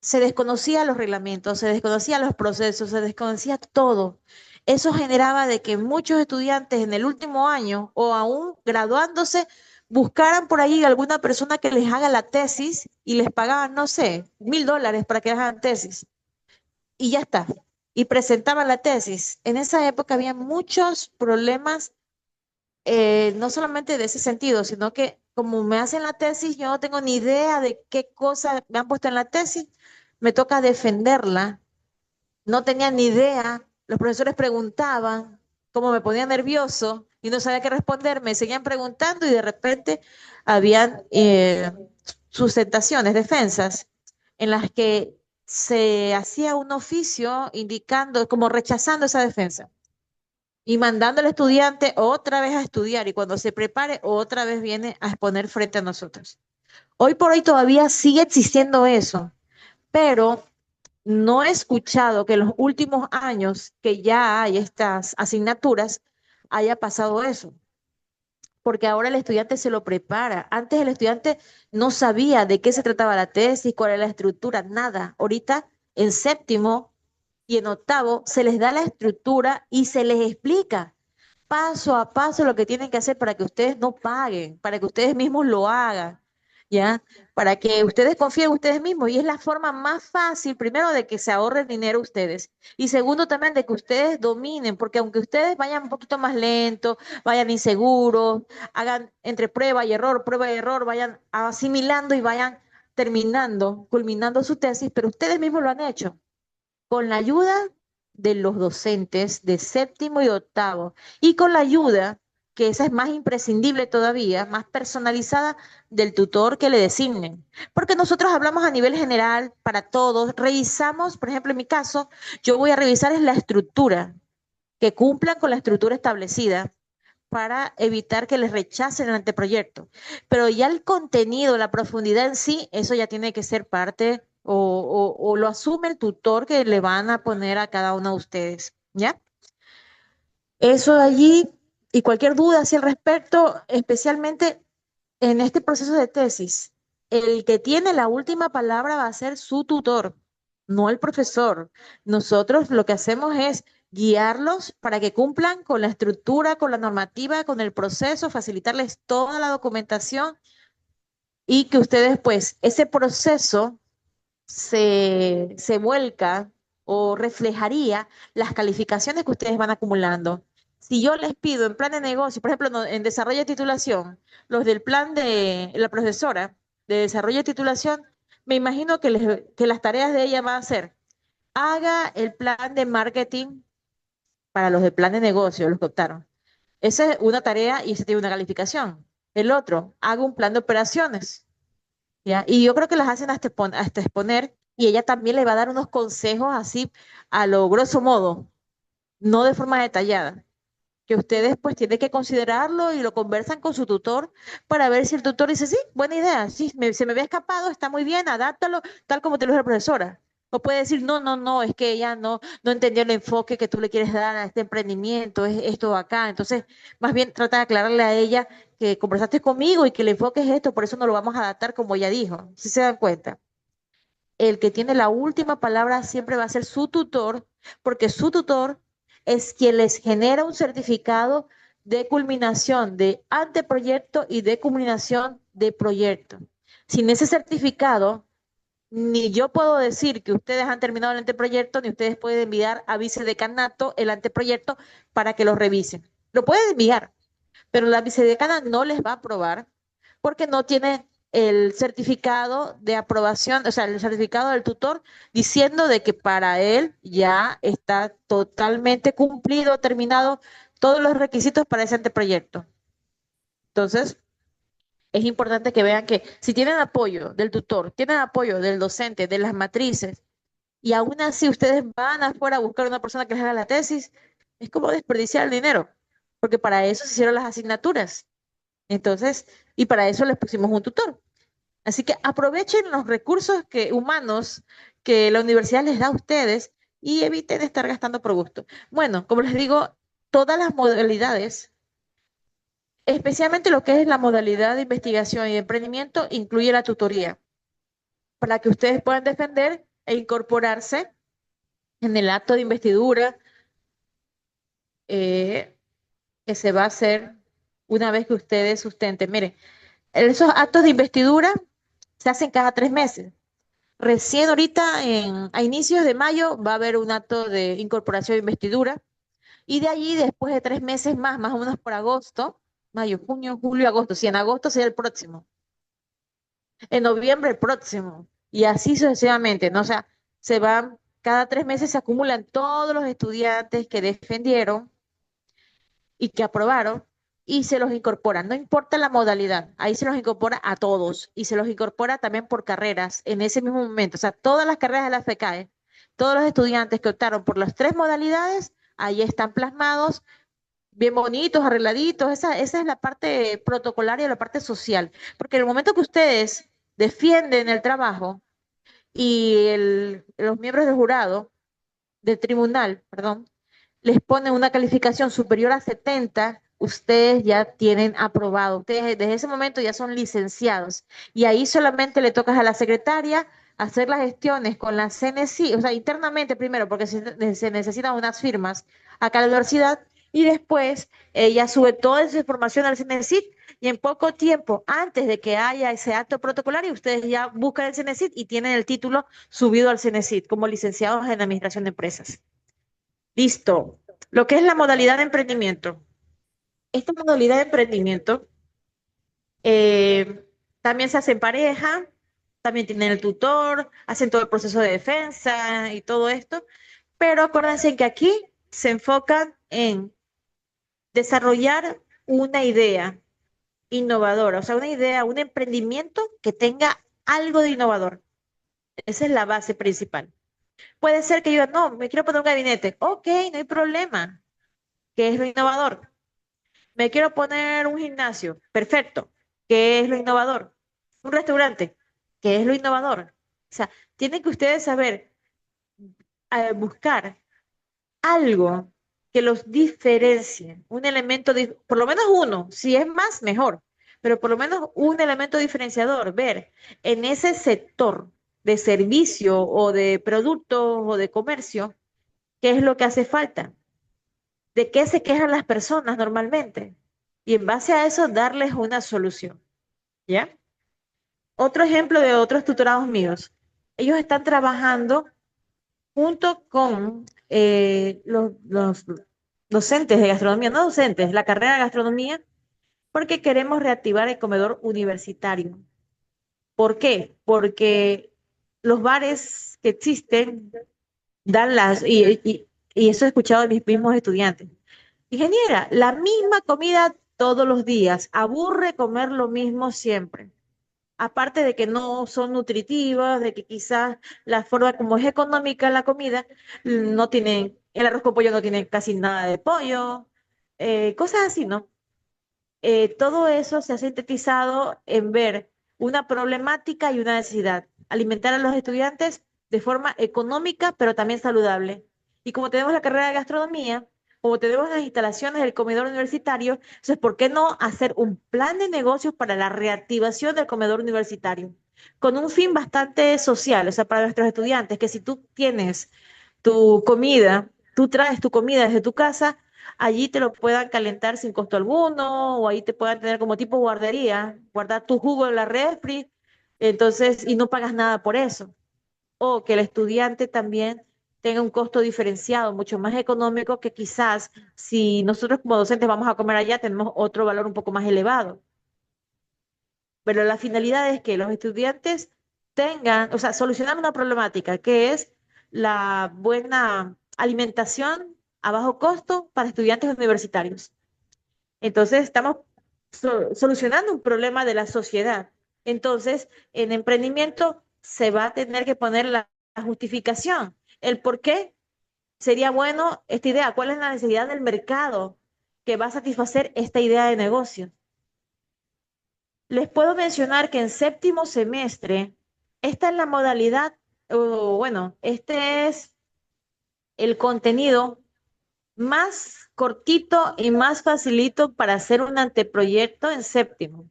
se desconocían los reglamentos, se desconocían los procesos, se desconocía todo. Eso generaba de que muchos estudiantes en el último año o aún graduándose, buscaran por ahí alguna persona que les haga la tesis y les pagaban, no sé, $1,000 para que hagan tesis. Y ya está. Y presentaban la tesis. En esa época había muchos problemas, no solamente de ese sentido, sino que como me hacen la tesis, yo no tengo ni idea de qué cosa me han puesto en la tesis, me toca defenderla, no tenía ni idea, los profesores preguntaban, como me ponía nervioso y no sabía qué responder, me seguían preguntando y de repente habían sustentaciones, defensas, en las que se hacía un oficio indicando, como rechazando esa defensa y mandando al estudiante otra vez a estudiar y cuando se prepare otra vez viene a exponer frente a nosotros. Hoy por hoy todavía sigue existiendo eso, pero no he escuchado que en los últimos años que ya hay estas asignaturas haya pasado eso, porque ahora el estudiante se lo prepara. Antes el estudiante no sabía de qué se trataba la tesis, cuál era la estructura, nada. Ahorita en séptimo y en octavo se les da la estructura y se les explica paso a paso lo que tienen que hacer para que ustedes no paguen, para que ustedes mismos lo hagan, ¿ya? Para que ustedes confíen en ustedes mismos. Y es la forma más fácil, primero, de que se ahorren dinero ustedes. Y segundo, también de que ustedes dominen, porque aunque ustedes vayan un poquito más lento, vayan inseguros, hagan entre prueba y error, vayan asimilando y vayan terminando, culminando su tesis, pero ustedes mismos lo han hecho con la ayuda de los docentes de séptimo y octavo y con la ayuda, que esa es más imprescindible todavía, más personalizada del tutor que le designen. Porque nosotros hablamos a nivel general para todos, revisamos, por ejemplo, en mi caso, yo voy a revisar es la estructura, que cumplan con la estructura establecida para evitar que les rechacen el anteproyecto. Pero ya el contenido, la profundidad en sí, eso ya tiene que ser parte o lo asume el tutor que le van a poner a cada uno de ustedes, ¿ya? Eso de allí y cualquier duda hacia el respecto, especialmente en este proceso de tesis, el que tiene la última palabra va a ser su tutor, no el profesor. Nosotros lo que hacemos es guiarlos para que cumplan con la estructura, con la normativa, con el proceso, facilitarles toda la documentación y que ustedes, pues, ese proceso se vuelca o reflejaría las calificaciones que ustedes van acumulando. Si yo les pido en plan de negocio, por ejemplo, en desarrollo de titulación, los del plan de la profesora de desarrollo de titulación, me imagino que las tareas de ella van a ser, haga el plan de marketing para los del plan de negocio, los que optaron. Esa es una tarea y ese tiene una calificación. El otro, haga un plan de operaciones. ¿Ya? Y yo creo que las hacen hasta exponer y ella también le va a dar unos consejos así a lo grosso modo, no de forma detallada, que ustedes pues tienen que considerarlo y lo conversan con su tutor para ver si el tutor dice, sí, buena idea, sí, se me había escapado, está muy bien, adáptalo tal como te lo dijo la profesora. O puede decir, no, no, no, es que ella no entendió el enfoque que tú le quieres dar a este emprendimiento, es esto acá. Entonces, más bien trata de aclararle a ella que conversaste conmigo y que el enfoque es esto, por eso no lo vamos a adaptar como ella dijo. ¿Sí se dan cuenta? El que tiene la última palabra siempre va a ser su tutor, porque su tutor es quien les genera un certificado de culminación de anteproyecto y de culminación de proyecto. Sin ese certificado, ni yo puedo decir que ustedes han terminado el anteproyecto, ni ustedes pueden enviar a vicedecanato el anteproyecto para que lo revisen. Lo pueden enviar, pero la vicedecana no les va a aprobar porque no tiene el certificado de aprobación, o sea, el certificado del tutor diciendo de que para él ya está totalmente cumplido, terminado todos los requisitos para ese anteproyecto. Entonces, es importante que vean que si tienen apoyo del tutor, tienen apoyo del docente, de las matrices, y aún así ustedes van afuera a buscar una persona que les haga la tesis, es como desperdiciar el dinero, porque para eso se hicieron las asignaturas. Entonces, y para eso les pusimos un tutor. Así que aprovechen los recursos humanos que la universidad les da a ustedes y eviten estar gastando por gusto. Bueno, como les digo, todas las modalidades, especialmente lo que es la modalidad de investigación y de emprendimiento, incluye la tutoría para que ustedes puedan defender e incorporarse en el acto de investidura eh, que se va a hacer una vez que ustedes sustenten. Miren, Esos actos de investidura se hacen cada 3 meses. Recién ahorita, a inicios de mayo, va a haber un acto de incorporación de investidura. Y de allí, después de 3 meses más o menos por agosto, mayo, junio, julio, agosto. Si en agosto sería el próximo. En noviembre el próximo. Y así sucesivamente, ¿no? O sea, cada 3 meses se acumulan todos los estudiantes que defendieron y que aprobaron y se los incorpora. No importa la modalidad, ahí se los incorpora a todos y se los incorpora también por carreras en ese mismo momento. O sea, todas las carreras de la FECAE, todos los estudiantes que optaron por las 3 modalidades, ahí están plasmados, bien bonitos, arregladitos. Esa es la parte protocolaria, la parte social. Porque en el momento que ustedes defienden el trabajo y los miembros del jurado, del tribunal, perdón, les ponen una calificación superior a 70, ustedes ya tienen aprobado. Ustedes desde ese momento ya son licenciados. Y ahí solamente le tocas a la secretaria hacer las gestiones con la CNC, o sea, internamente primero, porque se necesitan unas firmas acá en la universidad, y después ella sube toda esa información al CNCIT y en poco tiempo, antes de que haya ese acto protocolario, ustedes ya buscan el CNCIT y tienen el título subido al CNCIT como licenciados en Administración de Empresas. Listo. Lo que es la modalidad de emprendimiento. Esta modalidad de emprendimiento eh, también se hace en pareja, también tienen el tutor, hacen todo el proceso de defensa y todo esto, pero acuérdense que aquí se enfocan en desarrollar una idea innovadora, o sea, una idea, un emprendimiento que tenga algo de innovador. Esa es la base principal. Puede ser que yo, no, me quiero poner un gabinete. Ok, no hay problema. ¿Qué es lo innovador? Me quiero poner un gimnasio. Perfecto. ¿Qué es lo innovador? Un restaurante. ¿Qué es lo innovador? O sea, tienen que ustedes saber buscar algo que los diferencie, un elemento, por lo menos uno, si es más, mejor, pero por lo menos un elemento diferenciador, ver en ese sector de servicio o de productos o de comercio, qué es lo que hace falta, de qué se quejan las personas normalmente, y en base a eso darles una solución, ¿ya? Otro ejemplo de otros tutorados míos. Ellos están trabajando junto con los docentes de gastronomía, no docentes, la carrera de gastronomía, porque queremos reactivar el comedor universitario. ¿Por qué? Porque los bares que existen dan y eso he escuchado de mis mismos estudiantes. Ingeniera, la misma comida todos los días, aburre comer lo mismo siempre. Aparte de que no son nutritivas, de que quizás la forma como es económica la comida, no tienen, el arroz con pollo no tiene casi nada de pollo, cosas así, ¿no? Todo eso se ha sintetizado en ver una problemática y una necesidad, alimentar a los estudiantes de forma económica, pero también saludable. Y como tenemos la carrera de gastronomía, como tenemos las instalaciones del comedor universitario, entonces, ¿por qué no hacer un plan de negocios para la reactivación del comedor universitario? Con un fin bastante social, o sea, para nuestros estudiantes, que si tú tienes tu comida, tú traes tu comida desde tu casa, allí te lo puedan calentar sin costo alguno, o ahí te puedan tener como tipo guardería, guardar tu jugo en la refri, entonces, y no pagas nada por eso. O que el estudiante también tenga un costo diferenciado, mucho más económico que quizás si nosotros como docentes vamos a comer allá, tenemos otro valor un poco más elevado. Pero la finalidad es que los estudiantes tengan, o sea, solucionar una problemática que es la buena alimentación a bajo costo para estudiantes universitarios. Entonces, estamos solucionando un problema de la sociedad. Entonces, en emprendimiento se va a tener que poner la justificación, el por qué sería bueno esta idea, cuál es la necesidad del mercado que va a satisfacer esta idea de negocio. Les puedo mencionar que en séptimo semestre, esta es la modalidad, o bueno, este es el contenido más cortito y más facilito para hacer un anteproyecto en séptimo.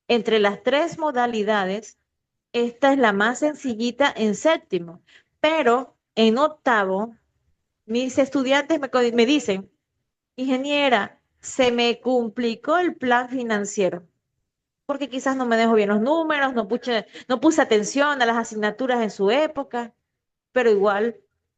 Entre las 3 modalidades, esta es la más sencillita en séptimo, pero en octavo, mis estudiantes me dicen, ingeniera, se me complicó el plan financiero. porque quizás no manejo bien los números, no puse atención a las asignaturas en su época, pero igual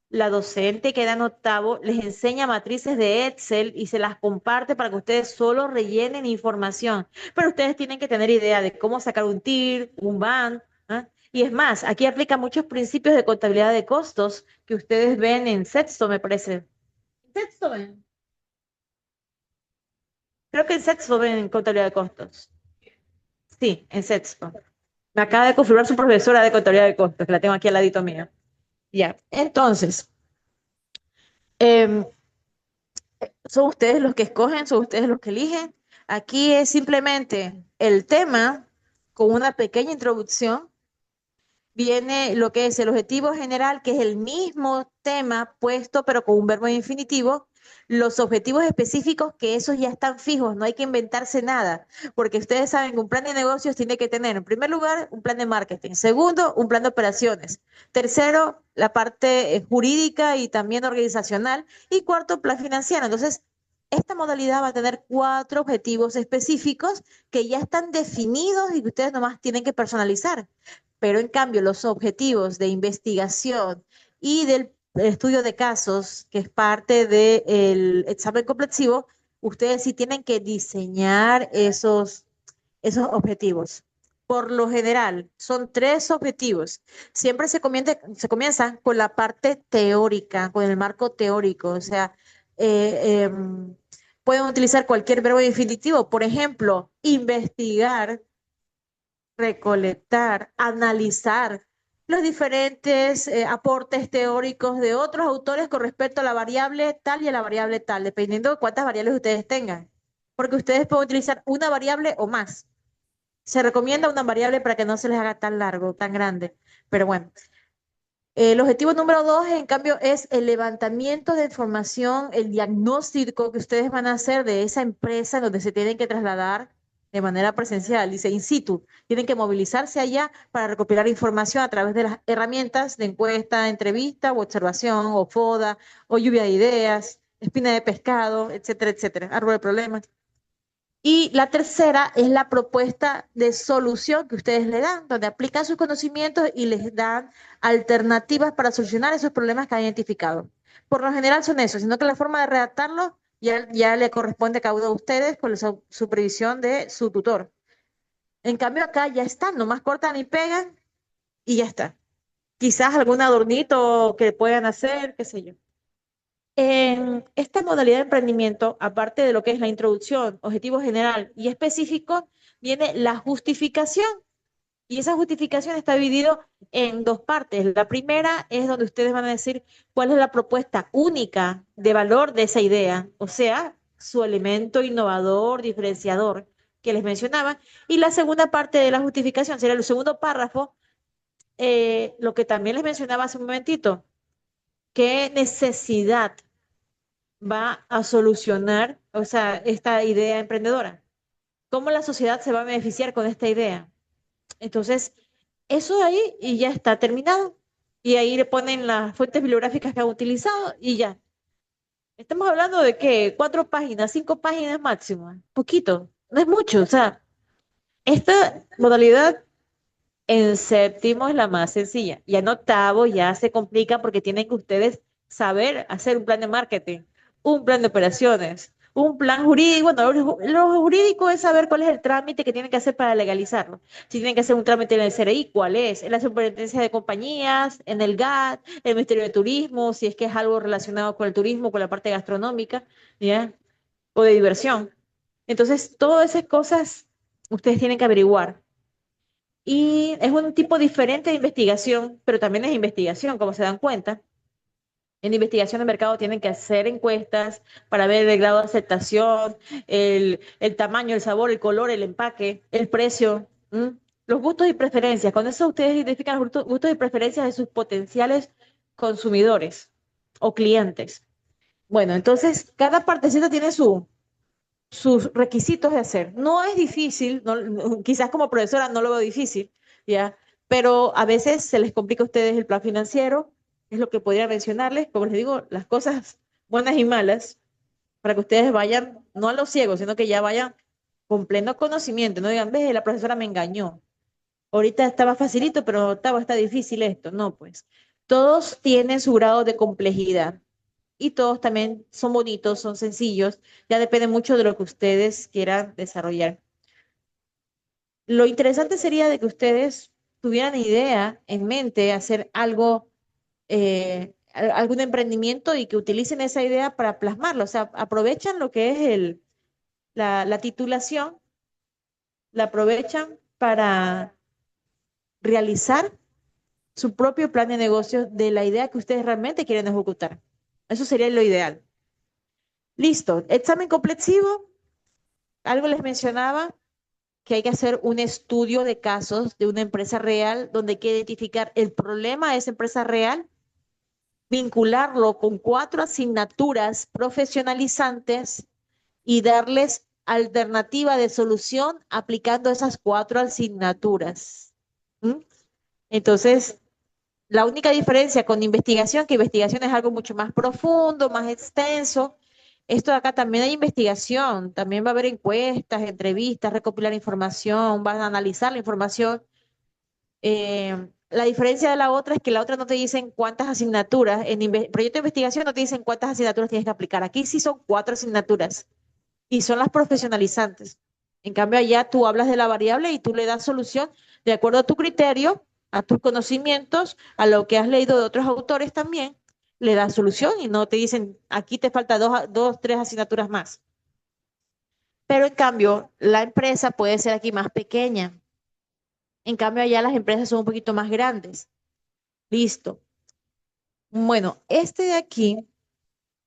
la docente que da en octavo les enseña matrices de Excel y se las comparte para que ustedes solo rellenen información. Pero ustedes tienen que tener idea de cómo sacar un TIR, un BAN, ¿ah? Y es más, aquí aplica muchos principios de contabilidad de costos que ustedes ven en sexto, me parece. ¿Sexto ven? Creo que en sexto ven contabilidad de costos. Sí, en sexto. Me acaba de confirmar su profesora de contabilidad de costos, que la tengo aquí al ladito mío. Ya, entonces, em, son ustedes los que escogen, son ustedes los que eligen. Aquí es simplemente el tema con una pequeña introducción. Viene lo que es el objetivo general, que es el mismo tema puesto, pero con un verbo infinitivo. Los objetivos específicos, que esos ya están fijos, no hay que inventarse nada, porque ustedes saben que un plan de negocios tiene que tener, en primer lugar, un plan de marketing. Segundo, un plan de operaciones. Tercero, la parte jurídica y también organizacional. Y cuarto, plan financiero. Entonces, esta modalidad va a tener 4 objetivos específicos que ya están definidos y que ustedes nomás tienen que personalizar. Pero en cambio, los objetivos de investigación y del estudio de casos, que es parte del examen complexivo, ustedes sí tienen que diseñar esos objetivos. Por lo general, son 3 objetivos. Siempre se comienza con la parte teórica, con el marco teórico. O sea, pueden utilizar cualquier verbo infinitivo. Por ejemplo, investigar, recolectar, analizar los diferentes aportes teóricos de otros autores con respecto a la variable tal y a la variable tal, dependiendo de cuántas variables ustedes tengan. Porque ustedes pueden utilizar una variable o más. Se recomienda una variable para que no se les haga tan largo, tan grande. Pero bueno, el objetivo número 2, en cambio, es el levantamiento de información, el diagnóstico que ustedes van a hacer de esa empresa en donde se tienen que trasladar de manera presencial, dice in situ. Tienen que movilizarse allá para recopilar información a través de las herramientas de encuesta, entrevista o observación, o FODA, o lluvia de ideas, espina de pescado, etcétera, etcétera, árbol de problemas. Y la tercera es la propuesta de solución que ustedes le dan, donde aplican sus conocimientos y les dan alternativas para solucionar esos problemas que han identificado. Por lo general son esos, sino que la forma de redactarlo ya le corresponde a cada uno de ustedes con la supervisión de su tutor. En cambio acá ya están, nomás cortan y pegan y ya está. Quizás algún adornito que puedan hacer, qué sé yo. En esta modalidad de emprendimiento, aparte de lo que es la introducción, objetivo general y específico, viene la justificación. Y esa justificación está dividido en 2 partes. La primera es donde ustedes van a decir cuál es la propuesta única de valor de esa idea, o sea, su elemento innovador, diferenciador que les mencionaba. Y la segunda parte de la justificación sería el segundo párrafo, lo que también les mencionaba hace un momentito, qué necesidad va a solucionar, o sea, esta idea emprendedora. ¿Cómo la sociedad se va a beneficiar con esta idea? Entonces, eso ahí y ya está terminado. Y ahí le ponen las fuentes bibliográficas que han utilizado y ya. Estamos hablando de que 4 páginas, 5 páginas máximo. Poquito, no es mucho. O sea, esta modalidad en séptimo es la más sencilla. Y en octavo ya se complica porque tienen que ustedes saber hacer un plan de marketing, un plan de operaciones, un plan jurídico. Bueno, lo jurídico es saber cuál es el trámite que tienen que hacer para legalizarlo. Si tienen que hacer un trámite en el CRI, ¿cuál es? En la Superintendencia de Compañías, en el GAT, en el Ministerio de Turismo, si es que es algo relacionado con el turismo, con la parte gastronómica, ¿ya? O de diversión. Entonces, todas esas cosas ustedes tienen que averiguar. Y es un tipo diferente de investigación, pero también es investigación, como se dan cuenta. En investigación de mercado tienen que hacer encuestas para ver el grado de aceptación, el tamaño, el sabor, el color, el empaque, el precio, ¿m? Los gustos y preferencias. Con eso ustedes identifican los gustos y preferencias de sus potenciales consumidores o clientes. Bueno, entonces cada partecita tiene sus requisitos de hacer. No es difícil, quizás como profesora no lo veo difícil, ¿ya? Pero a veces se les complica a ustedes el plan financiero, es lo que podría mencionarles, como les digo, las cosas buenas y malas, para que ustedes vayan, no a los ciegos, sino que ya vayan con pleno conocimiento. No digan, ves, la profesora me engañó. Ahorita estaba facilito, pero octavo está difícil esto. No, pues. Todos tienen su grado de complejidad y todos también son bonitos, son sencillos. Ya depende mucho de lo que ustedes quieran desarrollar. Lo interesante sería de que ustedes tuvieran idea en mente hacer algo, algún emprendimiento y que utilicen esa idea para plasmarlo. O sea, aprovechan lo que es la titulación, la aprovechan para realizar su propio plan de negocio de la idea que ustedes realmente quieren ejecutar. Eso sería lo ideal. Listo. Examen complexivo. Algo les mencionaba que hay que hacer un estudio de casos de una empresa real donde hay que identificar el problema de esa empresa real, vincularlo con 4 asignaturas profesionalizantes y darles alternativa de solución aplicando esas 4 asignaturas. ¿Mm? Entonces, la única diferencia con investigación, que investigación es algo mucho más profundo, más extenso. Esto de acá también hay investigación, también va a haber encuestas, entrevistas, recopilar información, van a analizar la información. La diferencia de la otra es que la otra no te dicen cuántas asignaturas, en proyecto de investigación no te dicen cuántas asignaturas tienes que aplicar. Aquí sí son 4 asignaturas y son las profesionalizantes. En cambio, allá tú hablas de la variable y tú le das solución de acuerdo a tu criterio, a tus conocimientos, a lo que has leído de otros autores también, le das solución y no te dicen, aquí te falta dos, 3 asignaturas más. Pero en cambio, la empresa puede ser aquí más pequeña. En cambio, allá las empresas son un poquito más grandes. Listo. Bueno, este de aquí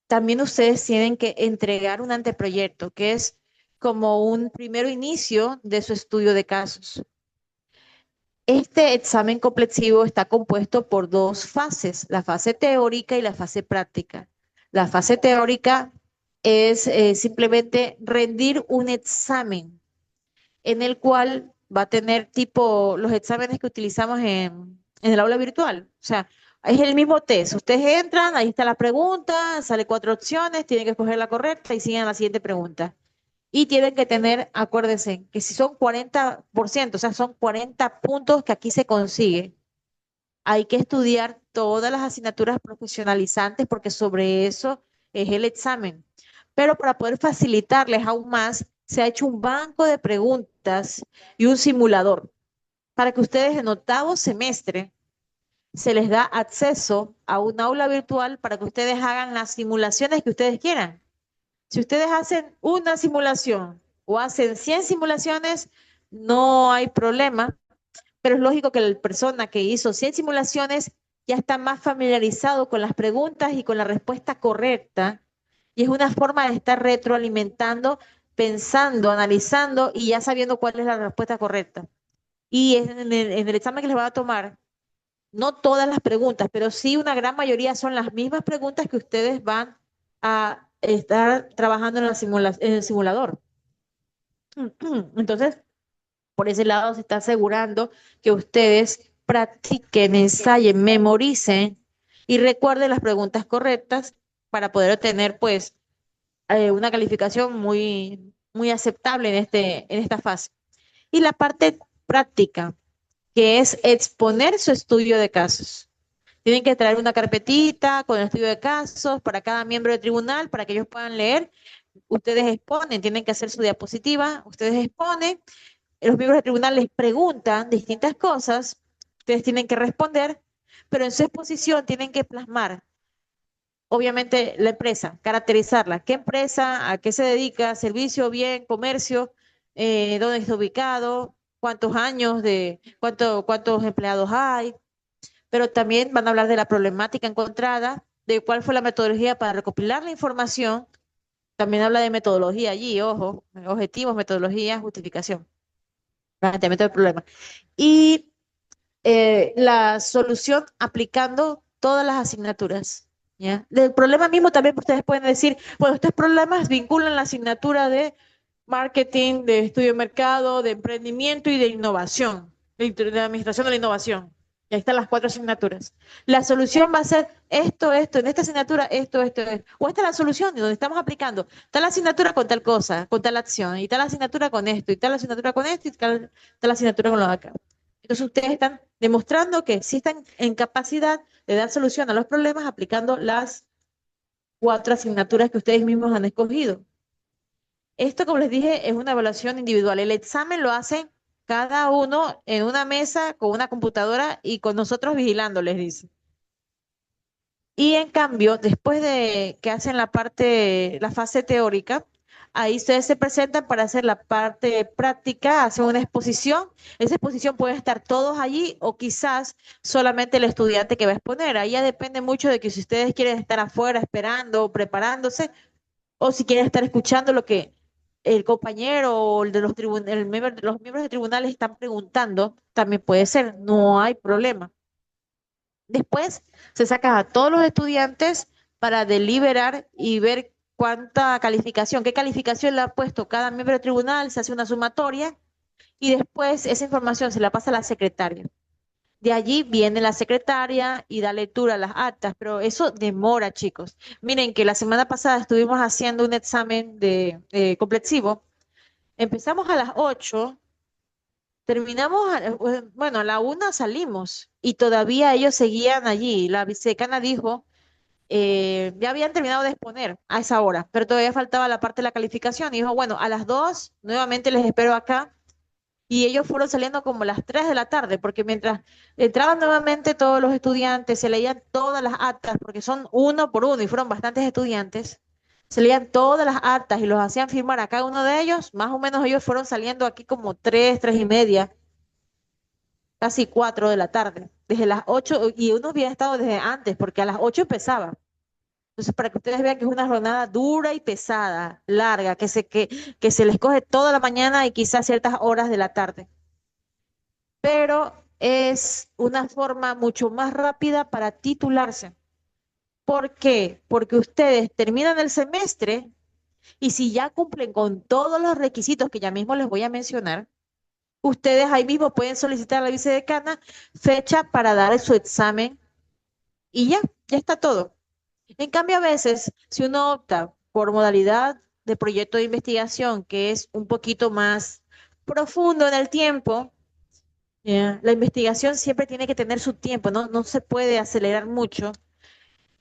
también ustedes tienen que entregar un anteproyecto, que es como un primer inicio de su estudio de casos. Este examen complexivo está compuesto por 2 fases, la fase teórica y la fase práctica. La fase teórica es simplemente rendir un examen en el cual va a tener tipo los exámenes que utilizamos en el aula virtual. O sea, es el mismo test. Ustedes entran, ahí está la pregunta, sale 4 opciones, tienen que escoger la correcta y siguen a la siguiente pregunta. Y tienen que tener, acuérdense, que si son 40%, o sea, son 40 puntos que aquí se consigue. Hay que estudiar todas las asignaturas profesionalizantes porque sobre eso es el examen. Pero para poder facilitarles aún más, se ha hecho un banco de preguntas y un simulador para que ustedes en octavo semestre se les da acceso a un aula virtual para que ustedes hagan las simulaciones que ustedes quieran. Si ustedes hacen una simulación o hacen 100 simulaciones, no hay problema, pero es lógico que la persona que hizo 100 simulaciones ya está más familiarizado con las preguntas y con la respuesta correcta, y es una forma de estar retroalimentando, pensando, analizando y ya sabiendo cuál es la respuesta correcta. Y en el examen que les va a tomar, no todas las preguntas, pero sí una gran mayoría son las mismas preguntas que ustedes van a estar trabajando en el simulador. Entonces, por ese lado se está asegurando que ustedes practiquen, ensayen, memoricen y recuerden las preguntas correctas para poder obtener pues una calificación muy aceptable en esta fase. Y la parte práctica, que es exponer su estudio de casos. Tienen que traer una carpetita con el estudio de casos para cada miembro del tribunal para que ellos puedan leer. Ustedes exponen, tienen que hacer su diapositiva, ustedes exponen, los miembros del tribunal les preguntan distintas cosas, ustedes tienen que responder, pero en su exposición tienen que plasmar, obviamente, la empresa, caracterizarla. ¿Qué empresa? ¿A qué se dedica? ¿Servicio, bien, comercio? ¿Dónde está ubicado? ¿Cuántos años cuántos empleados hay? Pero también van a hablar de la problemática encontrada, de cuál fue la metodología para recopilar la información. También habla de metodología allí, ojo, objetivos, metodología, justificación, planteamiento del problema. Y la solución aplicando todas las asignaturas. ¿Ya? Del problema mismo también ustedes pueden decir, bueno, estos problemas vinculan la asignatura marketing, de estudio de mercado, de emprendimiento y de innovación, de administración de la innovación. Y ahí están las 4 asignaturas. La solución va a ser esto, en esta asignatura, esto. O esta es la solución donde estamos aplicando tal asignatura con tal cosa, con tal acción, y tal asignatura con esto, y tal asignatura con esto, y tal asignatura con lo de acá. Entonces ustedes están demostrando que sí están en capacidad de dar solución a los problemas aplicando las 4 asignaturas que ustedes mismos han escogido. Esto, como les dije, es una evaluación individual. El examen lo hacen cada uno en una mesa con una computadora y con nosotros vigilando, les dice. Y en cambio, después de que hacen la fase teórica, ahí ustedes se presentan para hacer la parte práctica, hacen una exposición. Esa exposición puede estar todos allí o quizás solamente el estudiante que va a exponer. Ahí ya depende mucho de que si ustedes quieren estar afuera esperando, preparándose, o si quieren estar escuchando lo que el compañero o el de los miembros de tribunales están preguntando, también puede ser, no hay problema. Después se saca a todos los estudiantes para deliberar y ver qué calificación le ha puesto cada miembro del tribunal, se hace una sumatoria y después esa información se la pasa a la secretaria. De allí viene la secretaria y da lectura a las actas, pero eso demora, chicos. Miren que la semana pasada estuvimos haciendo un examen complexivo. Empezamos a las 8, terminamos, bueno, a la 1 salimos y todavía ellos seguían allí. La vicedecana dijo, ya habían terminado de exponer a esa hora, pero todavía faltaba la parte de la calificación. Y dijo, bueno, a las 2 nuevamente les espero acá y ellos fueron saliendo como a las 3 de la tarde, porque mientras entraban nuevamente todos los estudiantes, se leían todas las actas, porque son uno por uno y fueron bastantes estudiantes, se leían todas las actas y los hacían firmar a cada uno de ellos, más o menos ellos fueron saliendo aquí como 3, 3:30, casi 4 de la tarde, desde las 8, y unos habían estado desde antes, porque a las 8 empezaba. Entonces, para que ustedes vean que es una jornada dura y pesada, larga, que se les coge toda la mañana y quizás ciertas horas de la tarde, pero es una forma mucho más rápida para titularse. ¿Por qué? Porque ustedes terminan el semestre y si ya cumplen con todos los requisitos que ya mismo les voy a mencionar, ustedes ahí mismo pueden solicitar a la vicedecana fecha para dar su examen y ya está todo. En cambio, a veces, si uno opta por modalidad de proyecto de investigación, que es un poquito más profundo en el tiempo, la investigación siempre tiene que tener su tiempo, no se puede acelerar mucho.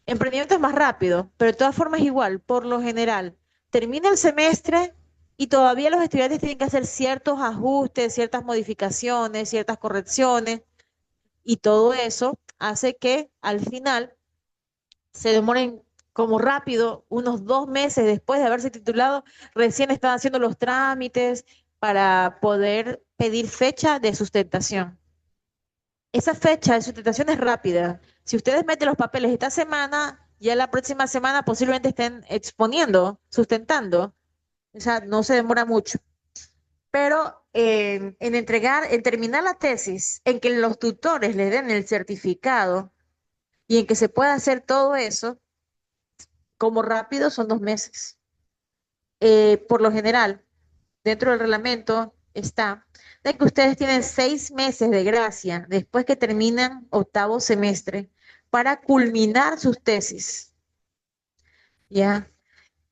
Emprendimiento es más rápido, pero de todas formas igual, por lo general, termina el semestre y todavía los estudiantes tienen que hacer ciertos ajustes, ciertas modificaciones, ciertas correcciones, y todo eso hace que al final se demoren como rápido, unos 2 meses después de haberse titulado, recién están haciendo los trámites para poder pedir fecha de sustentación. Esa fecha de sustentación es rápida. Si ustedes meten los papeles esta semana, ya la próxima semana posiblemente estén exponiendo, sustentando. O sea, no se demora mucho. Pero en terminar la tesis, en que los tutores les den el certificado y en que se pueda hacer todo eso, como rápido son 2 meses. Por lo general, dentro del reglamento está de que ustedes tienen 6 meses de gracia después que terminan octavo semestre para culminar sus tesis. ¿Ya?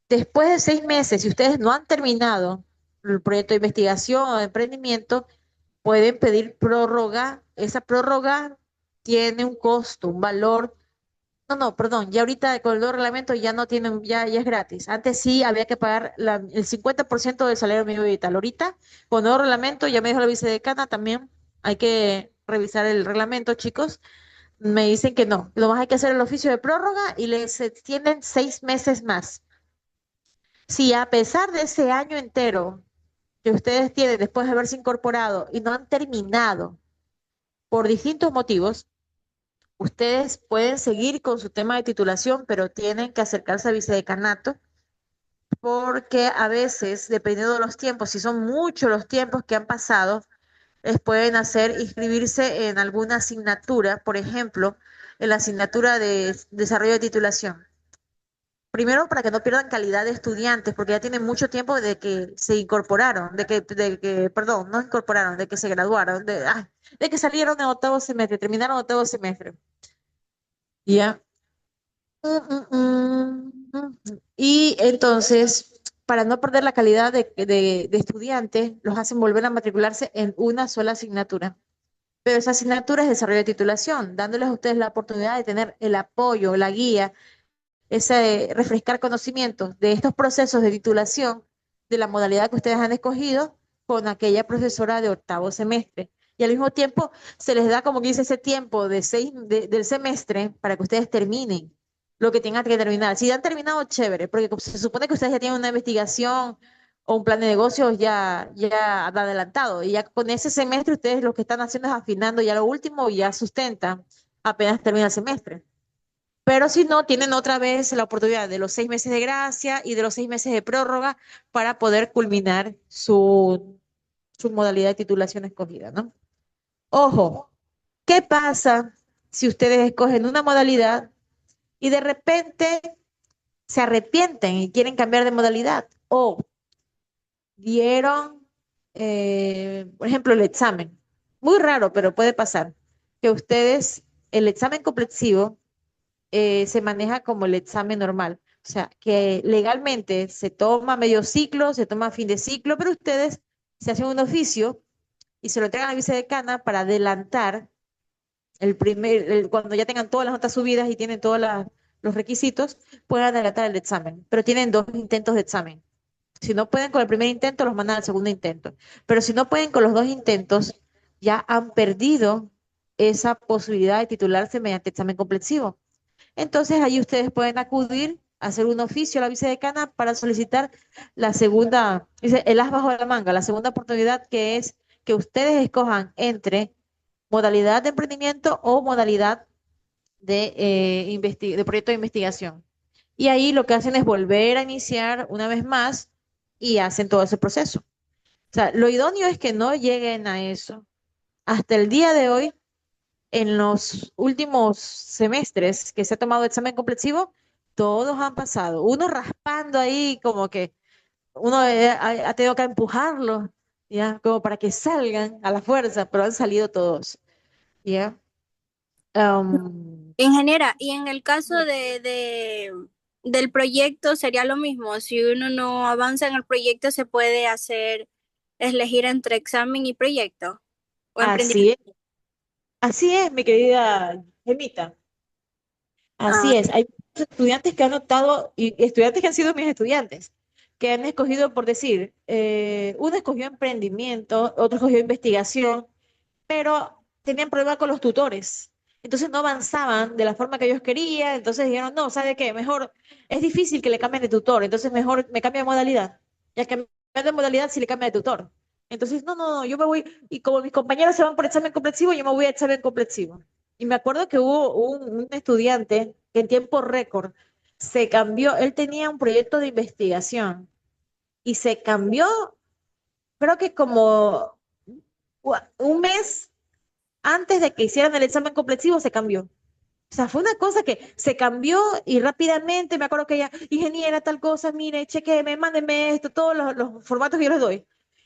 Después de 6 meses, si ustedes no han terminado el proyecto de investigación o de emprendimiento, pueden pedir prórroga. Esa prórroga tiene un costo, un valor. No, perdón, ya ahorita con el nuevo reglamento ya no tienen, ya es gratis. Antes sí había que pagar el 50% del salario mínimo vital. Ahorita, con el nuevo reglamento, ya me dijo la vicedecana, también hay que revisar el reglamento, chicos. Me dicen que no, lo más hay que hacer el oficio de prórroga y les extienden 6 meses más. Si a pesar de ese año entero que ustedes tienen después de haberse incorporado y no han terminado por distintos motivos, ustedes pueden seguir con su tema de titulación, pero tienen que acercarse a vicedecanato porque a veces, dependiendo de los tiempos, si son muchos los tiempos que han pasado, les pueden hacer inscribirse en alguna asignatura, por ejemplo, en la asignatura de desarrollo de titulación. Primero, para que no pierdan calidad de estudiantes, porque ya tienen mucho tiempo de que se incorporaron, perdón, no incorporaron, de que se graduaron, de que salieron de octavo semestre, terminaron octavo semestre. ¿Ya? Y entonces, para no perder la calidad de estudiantes, los hacen volver a matricularse en una sola asignatura. Pero esa asignatura es desarrollo de titulación, dándoles a ustedes la oportunidad de tener el apoyo, la guía, ese refrescar conocimientos de estos procesos de titulación de la modalidad que ustedes han escogido con aquella profesora de octavo semestre. Y al mismo tiempo se les da, como que dice, ese tiempo del semestre para que ustedes terminen lo que tengan que terminar. Si ya han terminado, chévere, porque como se supone que ustedes ya tienen una investigación o un plan de negocios ya adelantado. Y ya con ese semestre ustedes lo que están haciendo es afinando ya lo último y ya sustentan apenas termina el semestre. Pero si no, tienen otra vez la oportunidad de los 6 meses de gracia y de los 6 meses de prórroga para poder culminar su modalidad de titulación escogida, ¿no? Ojo, ¿qué pasa si ustedes escogen una modalidad y de repente se arrepienten y quieren cambiar de modalidad? O dieron, por ejemplo, el examen. Muy raro, pero puede pasar que ustedes, el examen complexivo, se maneja como el examen normal. O sea, que legalmente se toma medio ciclo, se toma fin de ciclo, pero ustedes se hacen un oficio y se lo entregan a la vicedecana para adelantar cuando ya tengan todas las notas subidas y tienen todos los requisitos, pueden adelantar el examen. Pero tienen 2 intentos de examen. Si no pueden con el primer intento, los mandan al segundo intento. Pero si no pueden con los 2 intentos, ya han perdido esa posibilidad de titularse mediante examen complexivo. Entonces ahí ustedes pueden acudir a hacer un oficio a la vicedecana para solicitar la segunda, dice, el as bajo la manga, la segunda oportunidad, que es que ustedes escojan entre modalidad de emprendimiento o modalidad de proyecto de investigación. Y ahí lo que hacen es volver a iniciar una vez más y hacen todo ese proceso. O sea, lo idóneo es que no lleguen a eso. Hasta el día de hoy, en los últimos semestres que se ha tomado examen complexivo, todos han pasado. Uno raspando ahí como que uno ha tenido que empujarlos, ¿ya? Como para que salgan a la fuerza, pero han salido todos, ¿ya? Um, Ingeniera, y en el caso del proyecto sería lo mismo. Si uno no avanza en el proyecto, se puede elegir entre examen y proyecto o así emprendimiento. es, así es, mi querida Gemita. Ah, Así es, hay muchos estudiantes que han optado, y estudiantes que han sido mis estudiantes, que han escogido, por decir, uno escogió emprendimiento, otro escogió investigación, pero tenían problemas con los tutores. Entonces no avanzaban de la forma que ellos querían, entonces dijeron, no, ¿sabe qué? Mejor, es difícil que le cambien de tutor, entonces mejor me cambio de modalidad. Ya que me cambio de modalidad si le cambia de tutor. Entonces, no, no, no, yo me voy, y como mis compañeros se van por examen complexivo, yo me voy a examen complexivo. Y me acuerdo que hubo un estudiante que en tiempo récord se cambió, él tenía un proyecto de investigación y se cambió, creo que como un mes antes de que hicieran el examen complexivo, se cambió. O sea, fue una cosa que se cambió y rápidamente me acuerdo que ella, ingeniera, tal cosa, mire, chequeme, mándenme esto, todos los formatos que yo les doy.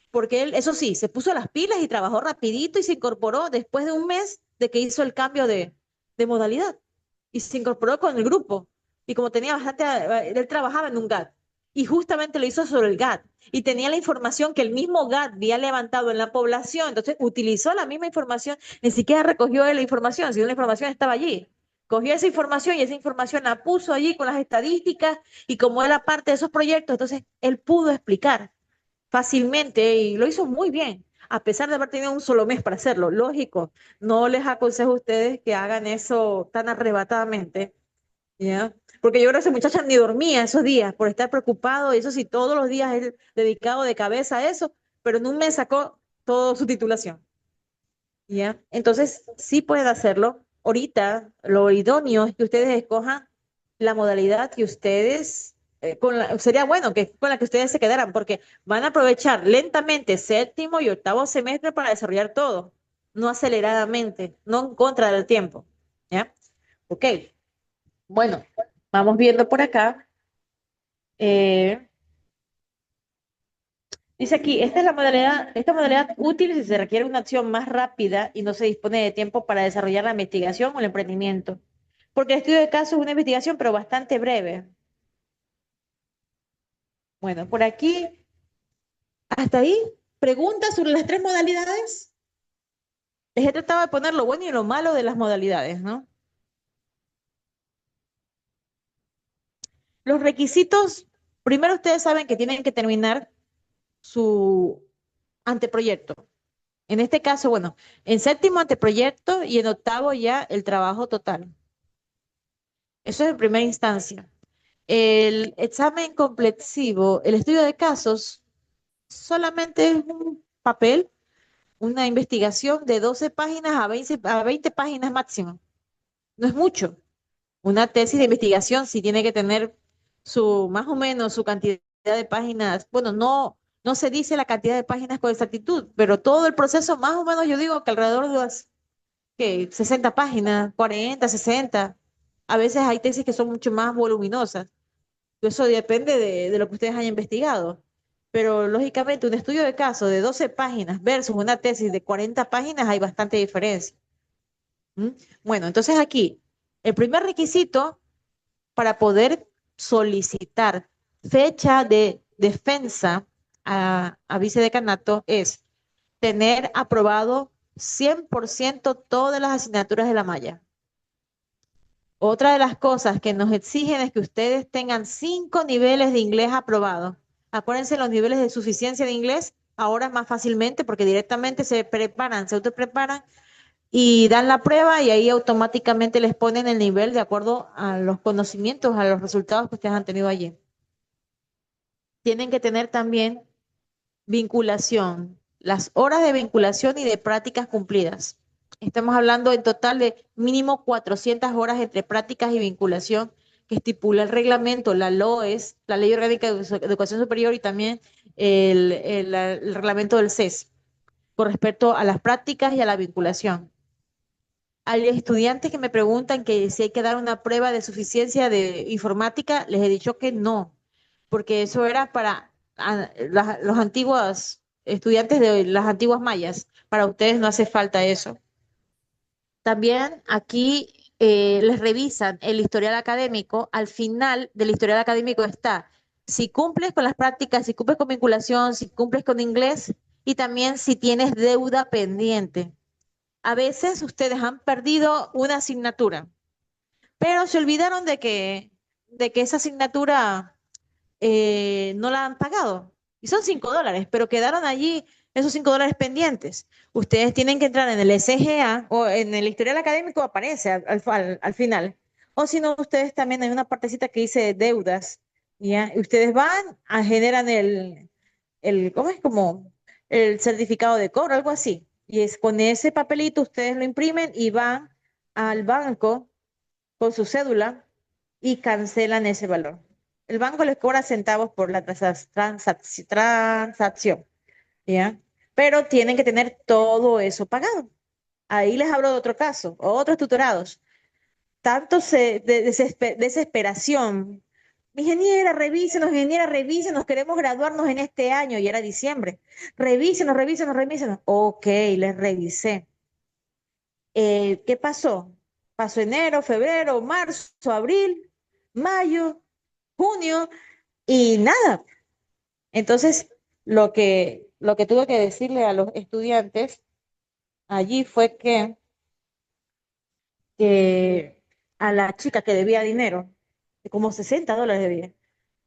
Porque él, eso sí, se puso las pilas y trabajó rapidito y se incorporó después de un mes de que hizo el cambio de modalidad. Y se incorporó con el grupo. Y como tenía bastante, él trabajaba en un GAT. Y justamente lo hizo sobre el GAT. Y tenía la información que el mismo GAT había levantado en la población. Entonces utilizó la misma información, ni siquiera recogió él la información, sino la información estaba allí. Cogió esa información y esa información la puso allí con las estadísticas y como era parte de esos proyectos, entonces él pudo explicar fácilmente y lo hizo muy bien, a pesar de haber tenido un solo mes para hacerlo. Lógico, no les aconsejo a ustedes que hagan eso tan arrebatadamente, ¿ya? Porque yo creo que ese muchacho ni dormía esos días por estar preocupado, y eso sí, todos los días él dedicado de cabeza a eso, pero en un mes sacó toda su titulación, ¿ya? Entonces, sí pueden hacerlo. Ahorita, lo idóneo es que ustedes escojan la modalidad que ustedes, sería bueno que con la que ustedes se quedaran, porque van a aprovechar lentamente séptimo y octavo semestre para desarrollar todo, no aceleradamente, no en contra del tiempo, ¿ya? Ok, bueno, vamos viendo por acá. Eh, Dice aquí, esta modalidad útil si se requiere una acción más rápida y no se dispone de tiempo para desarrollar la investigación o el emprendimiento. Porque el estudio de caso es una investigación, pero bastante breve. Bueno, por aquí, hasta ahí, preguntas sobre las tres modalidades. Les he tratado de poner lo bueno y lo malo de las modalidades, ¿no? Los requisitos, primero ustedes saben que tienen que terminar su anteproyecto. En este caso, bueno, en séptimo anteproyecto y en octavo ya el trabajo total. Eso es en primera instancia. El examen complexivo, el estudio de casos, solamente es un papel, una investigación de 12 páginas a 20 páginas máximo. No es mucho. Una tesis de investigación sí tiene que tener su, más o menos, su cantidad de páginas. Bueno, no se dice la cantidad de páginas con exactitud, pero todo el proceso, más o menos, yo digo que alrededor de las que 60 páginas, 40, 60. A veces hay tesis que son mucho más voluminosas. Eso depende de lo que ustedes hayan investigado. Pero lógicamente un estudio de caso de 12 páginas versus una tesis de 40 páginas hay bastante diferencia. ¿Mm? Bueno, entonces aquí, el primer requisito para poder solicitar fecha de defensa a vicedecanato es tener aprobado 100% todas las asignaturas de la malla. Otra de las cosas que nos exigen es que ustedes tengan 5 niveles de inglés aprobados. Acuérdense los niveles de suficiencia de inglés, ahora más fácilmente porque directamente se preparan, se autopreparan y dan la prueba y ahí automáticamente les ponen el nivel de acuerdo a los conocimientos, a los resultados que ustedes han tenido allí. Tienen que tener también vinculación, las horas de vinculación y de prácticas cumplidas. Estamos hablando en total de mínimo 400 horas entre prácticas y vinculación que estipula el reglamento, la LOES, la Ley Orgánica de Educación Superior y también el reglamento del CES con respecto a las prácticas y a la vinculación. Hay estudiantes que me preguntan que si hay que dar una prueba de suficiencia de informática, les he dicho que no, porque eso era para los antiguos estudiantes de las antiguas mallas. Para ustedes no hace falta eso. También aquí les revisan el historial académico. Al final del historial académico está si cumples con las prácticas, si cumples con vinculación, si cumples con inglés y también si tienes deuda pendiente. A veces ustedes han perdido una asignatura, pero se olvidaron de que esa asignatura no la han pagado. Y son $5, pero quedaron allí esos $5 pendientes. Ustedes tienen que entrar en el SGA o en el historial académico, aparece al final. O si no, ustedes también hay una partecita que dice deudas, ¿ya? Y ustedes van a generan ¿cómo es? Como el certificado de cobro, algo así. Y es con ese papelito ustedes lo imprimen y van al banco con su cédula y cancelan ese valor. El banco les cobra centavos por la transacción, ¿ya? Pero tienen que tener todo eso pagado. Ahí les hablo de otro caso, otros tutorados. Tanto desesperación. Ingeniera, revísenos, queremos graduarnos en este año y era diciembre. Revísenos. Ok, les revisé. ¿Qué pasó? Pasó enero, febrero, marzo, abril, mayo, junio y nada. Entonces, lo que tuve que decirle a los estudiantes allí fue que a la chica que debía dinero, como $60 debía.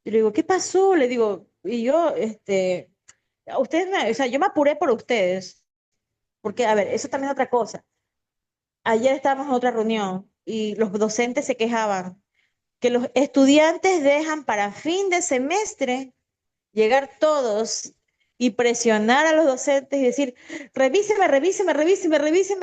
Y le digo, ¿qué pasó? Le digo, y yo, o sea, yo me apuré por ustedes, porque, a ver, eso también es otra cosa. Ayer estábamos en otra reunión y los docentes se quejaban que los estudiantes dejan para fin de semestre llegar todos y presionar a los docentes y decir, revíseme,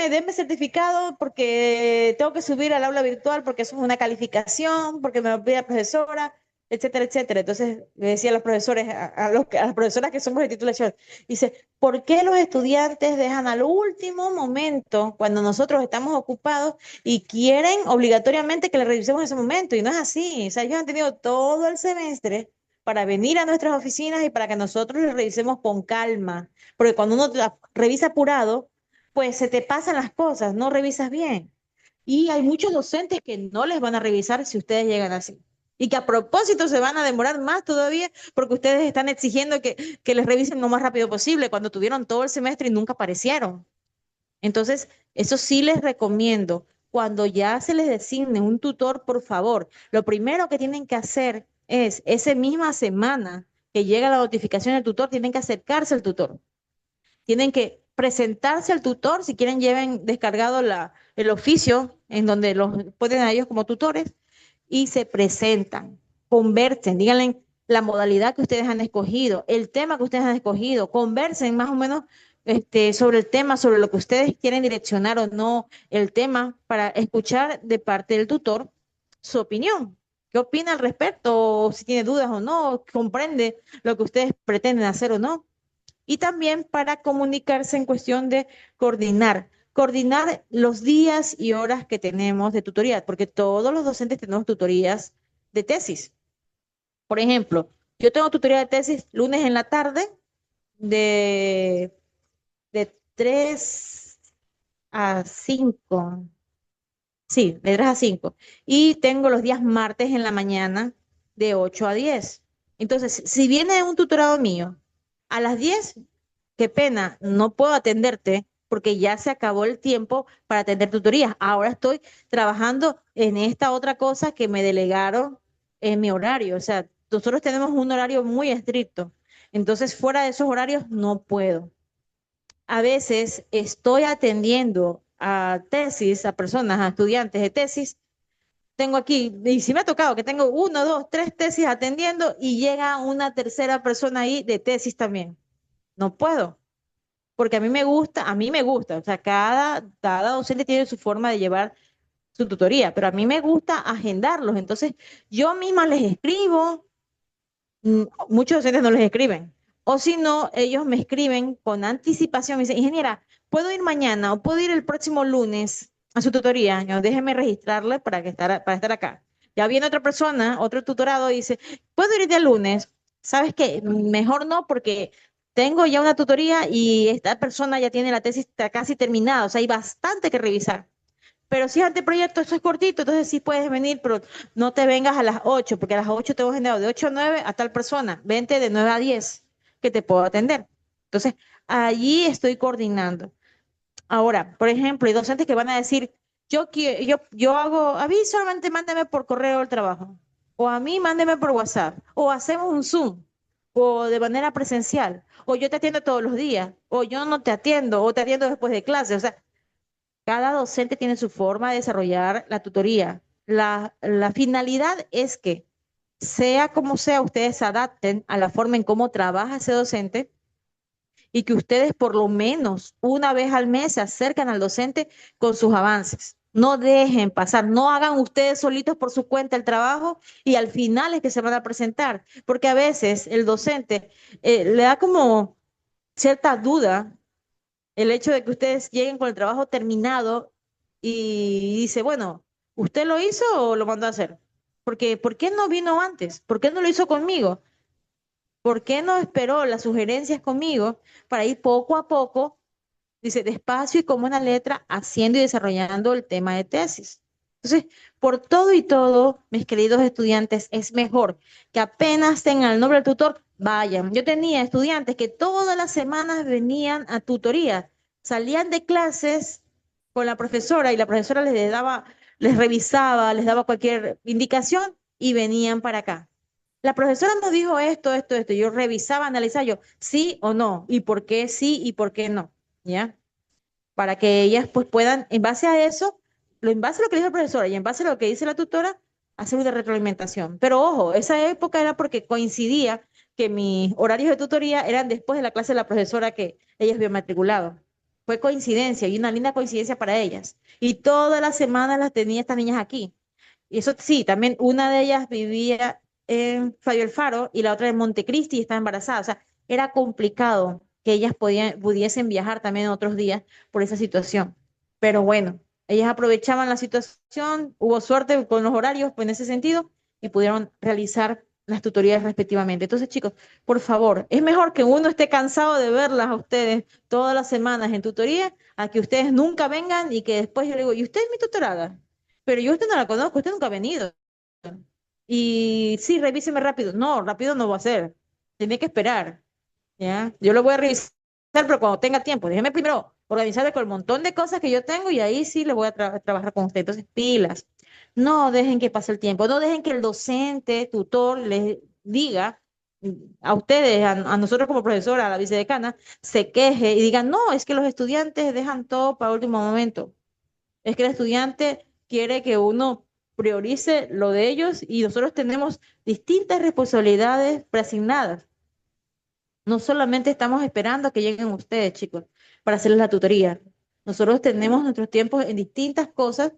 denme certificado porque tengo que subir al aula virtual porque eso es una calificación, porque me lo pide la profesora, etcétera, etcétera. Entonces le decía a los profesores, a las profesoras que somos de titulación, dice, ¿por qué los estudiantes dejan al último momento, cuando nosotros estamos ocupados, y quieren obligatoriamente que le revisemos en ese momento? Y no es así. O sea, ellos han tenido todo el semestre para venir a nuestras oficinas y para que nosotros les revisemos con calma. Porque cuando uno revisa apurado, pues se te pasan las cosas, no revisas bien. Y hay muchos docentes que no les van a revisar si ustedes llegan así. Y que a propósito se van a demorar más todavía porque ustedes están exigiendo que les revisen lo más rápido posible cuando tuvieron todo el semestre y nunca aparecieron. Entonces, eso sí les recomiendo. Cuando ya se les designe un tutor, por favor, lo primero que tienen que hacer es, esa misma semana que llega la notificación del tutor, tienen que acercarse al tutor. Tienen que presentarse al tutor, si quieren lleven descargado el oficio en donde los ponen a ellos como tutores y se presentan, conversen, díganle la modalidad que ustedes han escogido, el tema que ustedes han escogido, conversen más o menos sobre el tema, sobre lo que ustedes quieren direccionar o no el tema para escuchar de parte del tutor su opinión. ¿Qué opina al respecto? O si tiene dudas o no, comprende lo que ustedes pretenden hacer o no. Y también para comunicarse en cuestión de coordinar los días y horas que tenemos de tutoría, porque todos los docentes tenemos tutorías de tesis. Por ejemplo, yo tengo tutoría de tesis lunes en la tarde de, de 3 a 5. Sí, de 3 a 5. Y tengo los días martes en la mañana de 8 a 10. Entonces, si viene un tutorado mío a las 10, qué pena, no puedo atenderte porque ya se acabó el tiempo para atender tutorías. Ahora estoy trabajando en esta otra cosa que me delegaron en mi horario. O sea, nosotros tenemos un horario muy estricto. Entonces, fuera de esos horarios no puedo. A veces estoy atendiendo a tesis, a personas, a estudiantes de tesis. Tengo aquí, y si me ha tocado que tengo 1, 2, 3 tesis atendiendo y llega una tercera persona ahí de tesis también. No puedo, porque a mí me gusta, o sea, cada docente tiene su forma de llevar su tutoría, pero a mí me gusta agendarlos. Entonces, yo misma les escribo, muchos docentes no les escriben. O si no, ellos me escriben con anticipación, me dicen, ingeniera, ¿puedo ir mañana o puedo ir el próximo lunes a su tutoría? Yo, déjeme registrarle para estar acá. Ya viene otra persona, otro tutorado, y dice, ¿puedo ir el día lunes? ¿Sabes qué? Mejor no, porque tengo ya una tutoría y esta persona ya tiene la tesis casi terminada, o sea, hay bastante que revisar. Pero si es anteproyecto, eso es cortito, entonces sí puedes venir, pero no te vengas a las 8, porque a las 8 te voy a generar de 8 a 9 a tal persona. Vente de 9 a 10, que te puedo atender. Entonces, allí estoy coordinando. Ahora, por ejemplo, hay docentes que van a decir, yo hago, a mí solamente mándame por correo el trabajo, o a mí mándeme por WhatsApp, o hacemos un Zoom, o de manera presencial, o yo te atiendo todos los días, o yo no te atiendo, o te atiendo después de clase. O sea, cada docente tiene su forma de desarrollar la tutoría. La finalidad es que, sea como sea, ustedes se adapten a la forma en cómo trabaja ese docente y que ustedes por lo menos una vez al mes se acercan al docente con sus avances. No dejen pasar, no hagan ustedes solitos por su cuenta el trabajo y al final es que se van a presentar, porque a veces el docente le da como cierta duda el hecho de que ustedes lleguen con el trabajo terminado y dice, bueno, ¿usted lo hizo o lo mandó a hacer? Porque, ¿por qué no vino antes? ¿Por qué no lo hizo conmigo? ¿Por qué no esperó las sugerencias conmigo para ir poco a poco, dice, despacio y como una letra, haciendo y desarrollando el tema de tesis? Entonces, por todo y todo, mis queridos estudiantes, es mejor que apenas tengan el nombre del tutor, vayan. Yo tenía estudiantes que todas las semanas venían a tutoría, salían de clases con la profesora y la profesora les daba, les revisaba, les daba cualquier indicación y venían para acá. La profesora nos dijo esto, esto, esto. Yo revisaba, analizaba yo, sí o no, y por qué sí y por qué no, ¿ya? Para que ellas pues puedan, en base a eso, en base a lo que dijo la profesora y en base a lo que dice la tutora, hacer una retroalimentación. Pero ojo, esa época era porque coincidía que mis horarios de tutoría eran después de la clase de la profesora que ellas habían matriculado. Fue coincidencia y una linda coincidencia para ellas. Y todas las semanas las tenía estas niñas aquí. Y eso sí, también una de ellas vivía en Fabio El Faro y la otra en Montecristi y estaba embarazada. O sea, era complicado que ellas pudiesen viajar también otros días por esa situación. Pero bueno, ellas aprovechaban la situación, hubo suerte con los horarios pues, en ese sentido y pudieron realizar las tutorías respectivamente. Entonces, chicos, por favor, es mejor que uno esté cansado de verlas a ustedes todas las semanas en tutoría, a que ustedes nunca vengan y que después yo le digo, ¿y usted es mi tutorada? Pero yo a usted no la conozco, usted nunca ha venido. Y sí, revíseme rápido. No, rápido no va a ser. Tiene que esperar, ¿ya? Yo lo voy a revisar, pero cuando tenga tiempo. Déjeme primero organizarle con el montón de cosas que yo tengo y ahí sí le voy a trabajar con usted. Entonces, pilas. No dejen que pase el tiempo. No dejen que el docente, tutor, les diga a ustedes, a nosotros como profesora, a la vicedecana, se queje y digan, no, es que los estudiantes dejan todo para último momento. Es que el estudiante quiere que uno priorice lo de ellos y nosotros tenemos distintas responsabilidades preasignadas. No solamente estamos esperando a que lleguen ustedes, chicos, para hacerles la tutoría. Nosotros tenemos nuestros tiempos en distintas cosas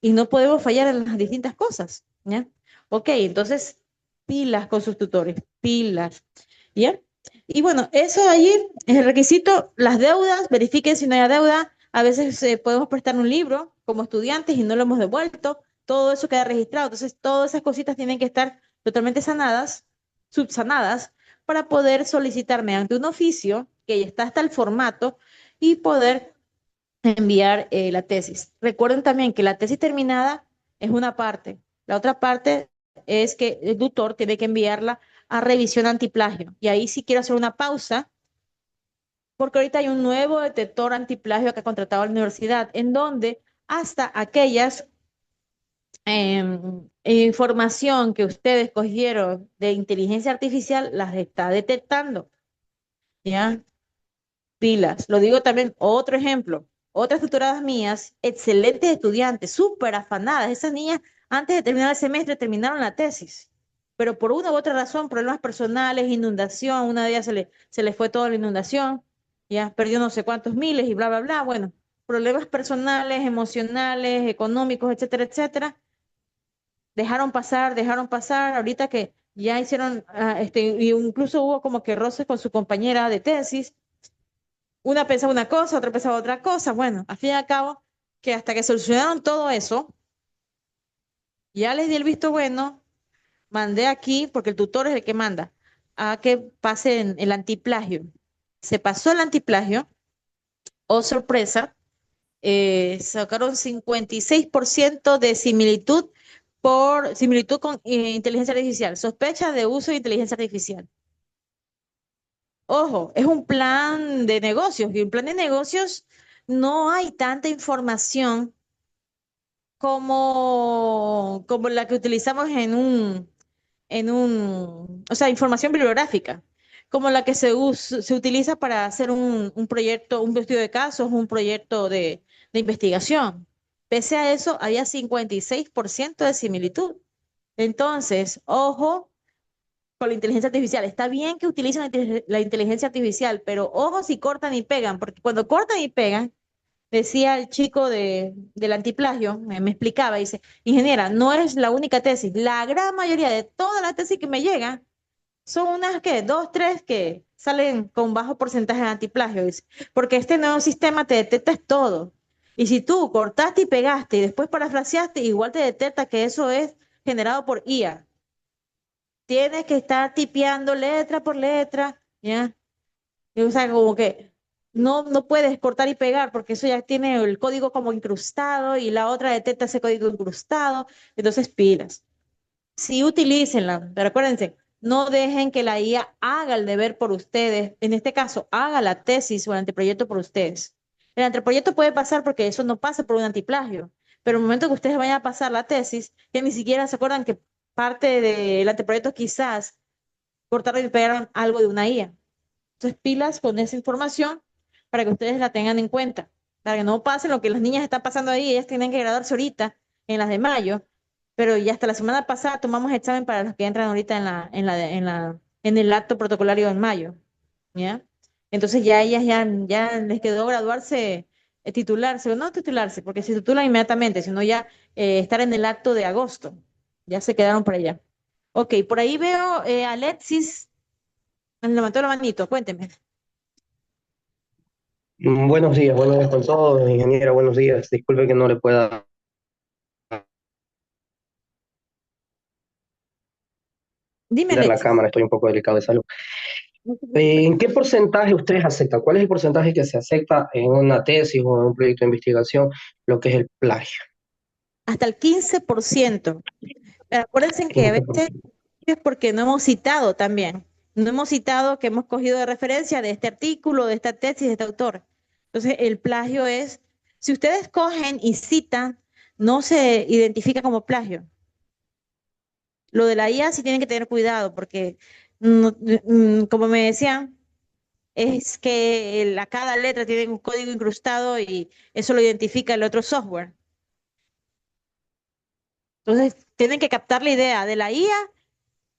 y no podemos fallar en las distintas cosas, ¿ya? Ok, entonces, pilas con sus tutores, pilas, ¿ya? Y bueno, eso allí es el requisito. Las deudas, verifiquen si no hay deuda. A veces podemos prestar un libro como estudiantes y no lo hemos devuelto. Todo eso queda registrado. Entonces, todas esas cositas tienen que estar totalmente sanadas, subsanadas, para poder solicitar mediante un oficio que ya está hasta el formato y poder enviar la tesis. Recuerden también que la tesis terminada es una parte. La otra parte es que el tutor tiene que enviarla a revisión antiplagio. Y ahí sí quiero hacer una pausa, porque ahorita hay un nuevo detector antiplagio que ha contratado la universidad, en donde hasta aquellas información que ustedes cogieron de inteligencia artificial las está detectando. ¿Ya? Pilas. Lo digo también, otro ejemplo. Otras tutoradas mías, excelentes estudiantes, súper afanadas. Esas niñas, antes de terminar el semestre, terminaron la tesis. Pero por una u otra razón, problemas personales, inundación, una de ellas se le fue toda la inundación, ya perdió no sé cuántos miles y bla, bla, bla. Bueno, problemas personales, emocionales, económicos, etcétera, etcétera. Dejaron pasar. Ahorita que ya hicieron, y incluso hubo como que roces con su compañera de tesis, una pensaba una cosa, otra pensaba otra cosa. Bueno, al fin y al cabo, que hasta que solucionaron todo eso, ya les di el visto bueno, mandé aquí, porque el tutor es el que manda, a que pasen el antiplagio. Se pasó el antiplagio, oh sorpresa, sacaron 56% de similitud por similitud con inteligencia artificial, sospecha de uso de inteligencia artificial. Ojo, es un plan de negocios y un plan de negocios no hay tanta información como la que utilizamos o sea, información bibliográfica, como la que se utiliza para hacer un proyecto, un estudio de casos, un proyecto de investigación. Pese a eso, había 56% de similitud. Entonces, ojo con la inteligencia artificial. Está bien que utilicen la inteligencia artificial, pero ojo si cortan y pegan, porque cuando cortan y pegan, decía el chico del antiplagio, me explicaba, dice, ingeniera, no es la única tesis, la gran mayoría de todas las tesis que me llegan son unas que, dos, tres que salen con bajo porcentaje de antiplagio, dice, porque este nuevo sistema te detecta todo. Y si tú cortaste y pegaste y después parafraseaste, igual te detecta que eso es generado por IA. Tienes que estar tipeando letra por letra, ¿ya? Y, o sea, como que no puedes cortar y pegar porque eso ya tiene el código como incrustado y la otra detecta ese código incrustado. Entonces, pilas. Sí, utilícenla, pero acuérdense, no dejen que la IA haga el deber por ustedes. En este caso, haga la tesis o el anteproyecto por ustedes. El anteproyecto puede pasar porque eso no pasa por un antiplagio, pero en el momento que ustedes vayan a pasar la tesis, que ni siquiera se acuerdan que parte del anteproyecto quizás cortaron y pegaron algo de una IA. Entonces, pilas con esa información para que ustedes la tengan en cuenta, para que no pase lo que las niñas están pasando ahí, ellas tienen que graduarse ahorita, en las de mayo, pero ya hasta la semana pasada tomamos examen para los que entran ahorita en el acto protocolario en mayo, ¿ya? Entonces ya ellas ya les quedó graduarse, titularse, o no titularse, porque se titulan inmediatamente, sino ya estar en el acto de agosto, ya se quedaron por allá. Ok, por ahí veo a Alexis, levantó la manito, cuénteme. Buenos días con todos, ingeniera, buenos días. Disculpe que no le pueda Dime, Prender la Alexis. cámara, estoy un poco delicado de salud. No te preocupes. ¿En qué porcentaje ustedes aceptan? ¿Cuál es el porcentaje que se acepta en una tesis o en un proyecto de investigación, lo que es el plagio? Hasta el 15%. Pero acuérdense que a veces 15%. es porque no hemos citado también. No hemos citado que hemos cogido de referencia de este artículo, de esta tesis, de este autor. Entonces, el plagio es, si ustedes cogen y citan, no se identifica como plagio. Lo de la IA sí tienen que tener cuidado porque, como me decían, es que cada letra tiene un código incrustado y eso lo identifica el otro software. Entonces, tienen que captar la idea de la IA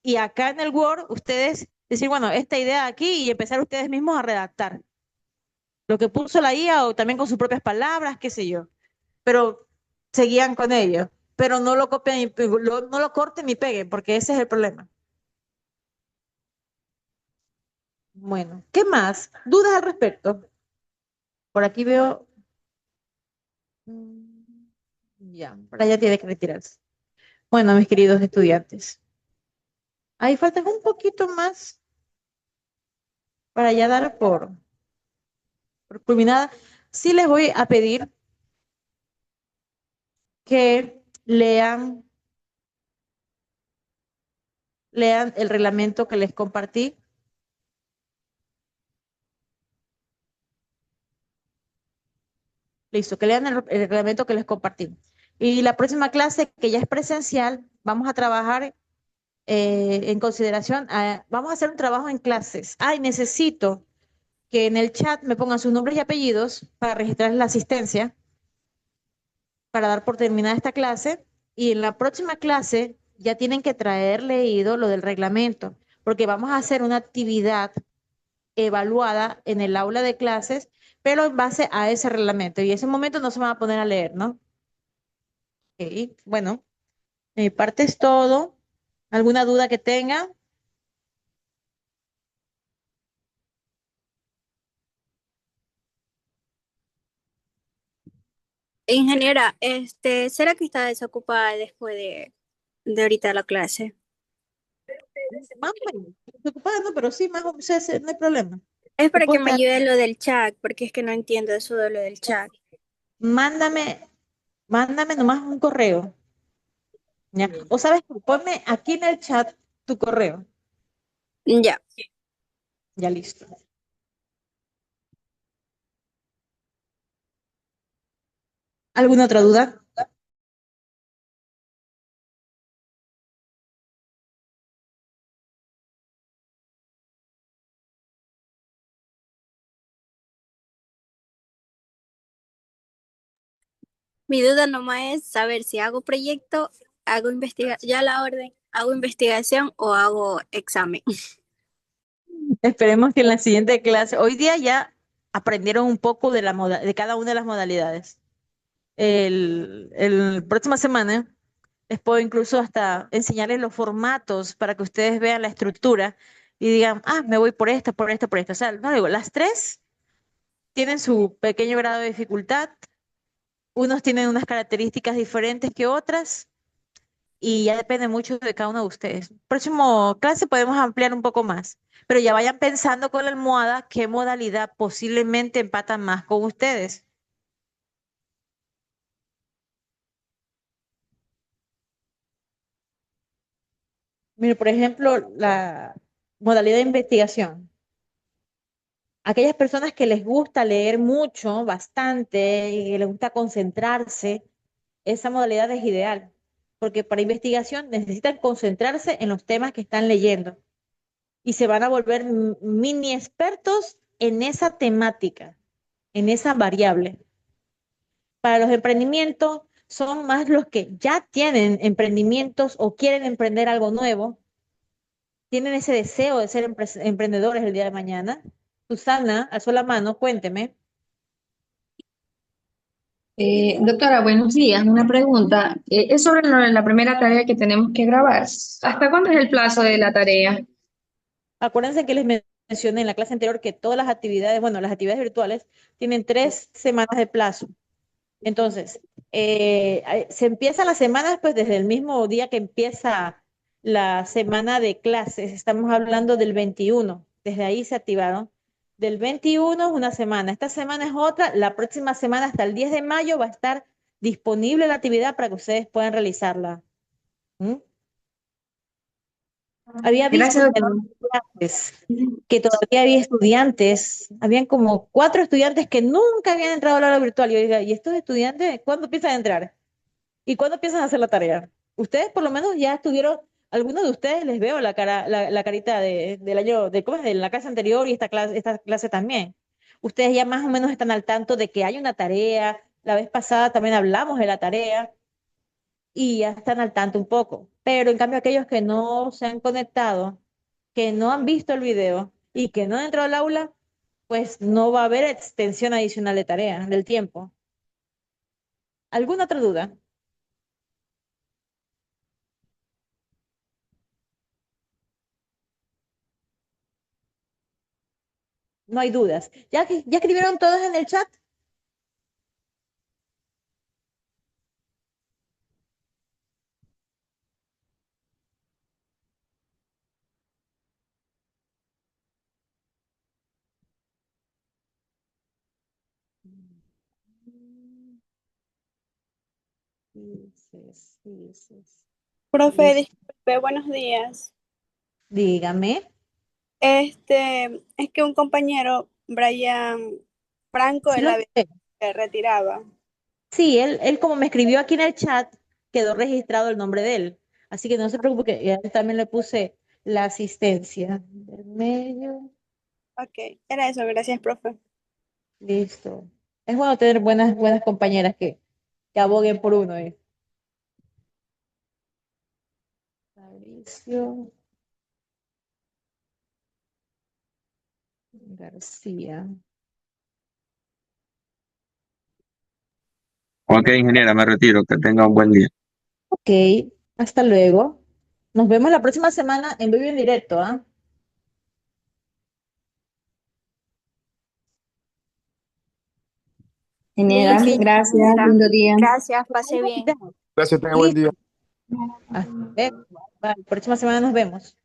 y acá en el Word ustedes decir, bueno, esta idea aquí y empezar ustedes mismos a redactar lo que puso la IA o también con sus propias palabras, qué sé yo. Pero seguían con ello. Pero no lo copien no lo corten ni peguen, porque ese es el problema. Bueno, ¿qué más? ¿Dudas al respecto? Por aquí veo. mm, Ya, por allá tiene que retirarse. Bueno, mis queridos estudiantes, ahí falta un poquito más para ya dar por culminada. Sí les voy a pedir que lean el reglamento que les compartí. Listo, que lean el reglamento que les compartí. Y la próxima clase, que ya es presencial, vamos a trabajar en consideración, vamos a hacer un trabajo en clases. Ay, necesito que en el chat me pongan sus nombres y apellidos para registrar la asistencia, para dar por terminada esta clase. Y en la próxima clase ya tienen que traer leído lo del reglamento, porque vamos a hacer una actividad evaluada en el aula de clases, pero en base a ese reglamento. Y en ese momento no se van a poner a leer, ¿no? Ok, bueno, de mi parte es todo. ¿Alguna duda que tenga? Ingeniera, ¿será que está desocupada después de ahorita la clase? Más o menos. Preocupada, no, pero sí, más o menos, no hay problema. Es Te para puedo que me estar, ayude lo del chat, porque es que no entiendo eso de lo del chat. mándame, mándame nomás un correo, ¿ya? O sabes, qué, ponme aquí en el chat tu correo. Ya. Ya listo. ¿Alguna otra duda? Mi duda nomás es saber si hago proyecto, hago investigación, ya la orden, hago investigación o hago examen. Esperemos que en la siguiente clase, hoy día ya aprendieron un poco de de cada una de las modalidades. El próxima semana les puedo incluso hasta enseñarles los formatos para que ustedes vean la estructura y digan, ah, me voy por esta, por esta, por esta. O sea, no digo, las tres tienen su pequeño grado de dificultad, unos tienen unas características diferentes que otras y ya depende mucho de cada uno de ustedes. Próximo clase podemos ampliar un poco más, pero ya vayan pensando con la almohada qué modalidad posiblemente empata más con ustedes. Mire, por ejemplo, la modalidad de investigación. Aquellas personas que les gusta leer mucho, bastante, y que les gusta concentrarse, esa modalidad es ideal, porque para investigación necesitan concentrarse en los temas que están leyendo y se van a volver mini expertos en esa temática, en esa variable. Para los emprendimientos son más los que ya tienen emprendimientos o quieren emprender algo nuevo, tienen ese deseo de ser emprendedores el día de mañana. Susana, alzó la mano, cuénteme. Doctora, buenos días. Una pregunta. Es sobre la primera tarea que tenemos que grabar. ¿Hasta cuándo es el plazo de la tarea? Acuérdense que les mencioné en la clase anterior que todas las actividades, bueno, las actividades virtuales tienen 3 semanas de plazo. Entonces, se empiezan las semanas pues desde el mismo día que empieza la semana de clases. Estamos hablando del 21. Desde ahí se activaron. Del 21 es una semana. Esta semana es otra. La próxima semana, hasta el 10 de mayo, va a estar disponible la actividad para que ustedes puedan realizarla. ¿Mm? Había visto Gracias, que doctora. que todavía había estudiantes, habían como 4 estudiantes que nunca habían entrado al aula virtual. Y yo diga, ¿y estos estudiantes cuándo empiezan a entrar? ¿Y cuándo empiezan a hacer la tarea? Ustedes por lo menos ya estuvieron, algunos de ustedes les veo la cara, la carita del año, ¿cómo es? De la clase anterior y esta clase también. Ustedes ya más o menos están al tanto de que hay una tarea. La vez pasada también hablamos de la tarea y ya están al tanto un poco. Pero en cambio aquellos que no se han conectado, que no han visto el video y que no han entrado al aula, pues no va a haber extensión adicional de tarea, del tiempo. ¿Alguna otra duda? No hay dudas. ¿Ya escribieron todos en el chat? Dices. Profe, Listo. disculpe, buenos días. Dígame. Es que un compañero, Brian Franco, Sí él lo había sé. se retiraba. Sí, él como me escribió aquí en el chat, quedó registrado el nombre de él. Así que no se preocupe, que ya también le puse la asistencia. Intermedio. Ok, era eso, gracias, profe. Listo. Es bueno tener buenas compañeras que aboguen por uno. Fabricio García. Ok, ingeniera, me retiro. Que tenga un buen día. Ok, hasta luego. Nos vemos la próxima semana en vivo y en directo, ¿ah? Genial, Listo, gracias, ingeniera. lindo día. Gracias, pase bien. Gracias, tenga buen día. Listo. Hasta luego. Vale, próxima semana nos vemos.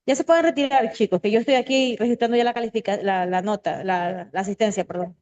Ya se pueden retirar, chicos, que yo estoy aquí registrando ya la nota, la asistencia, perdón.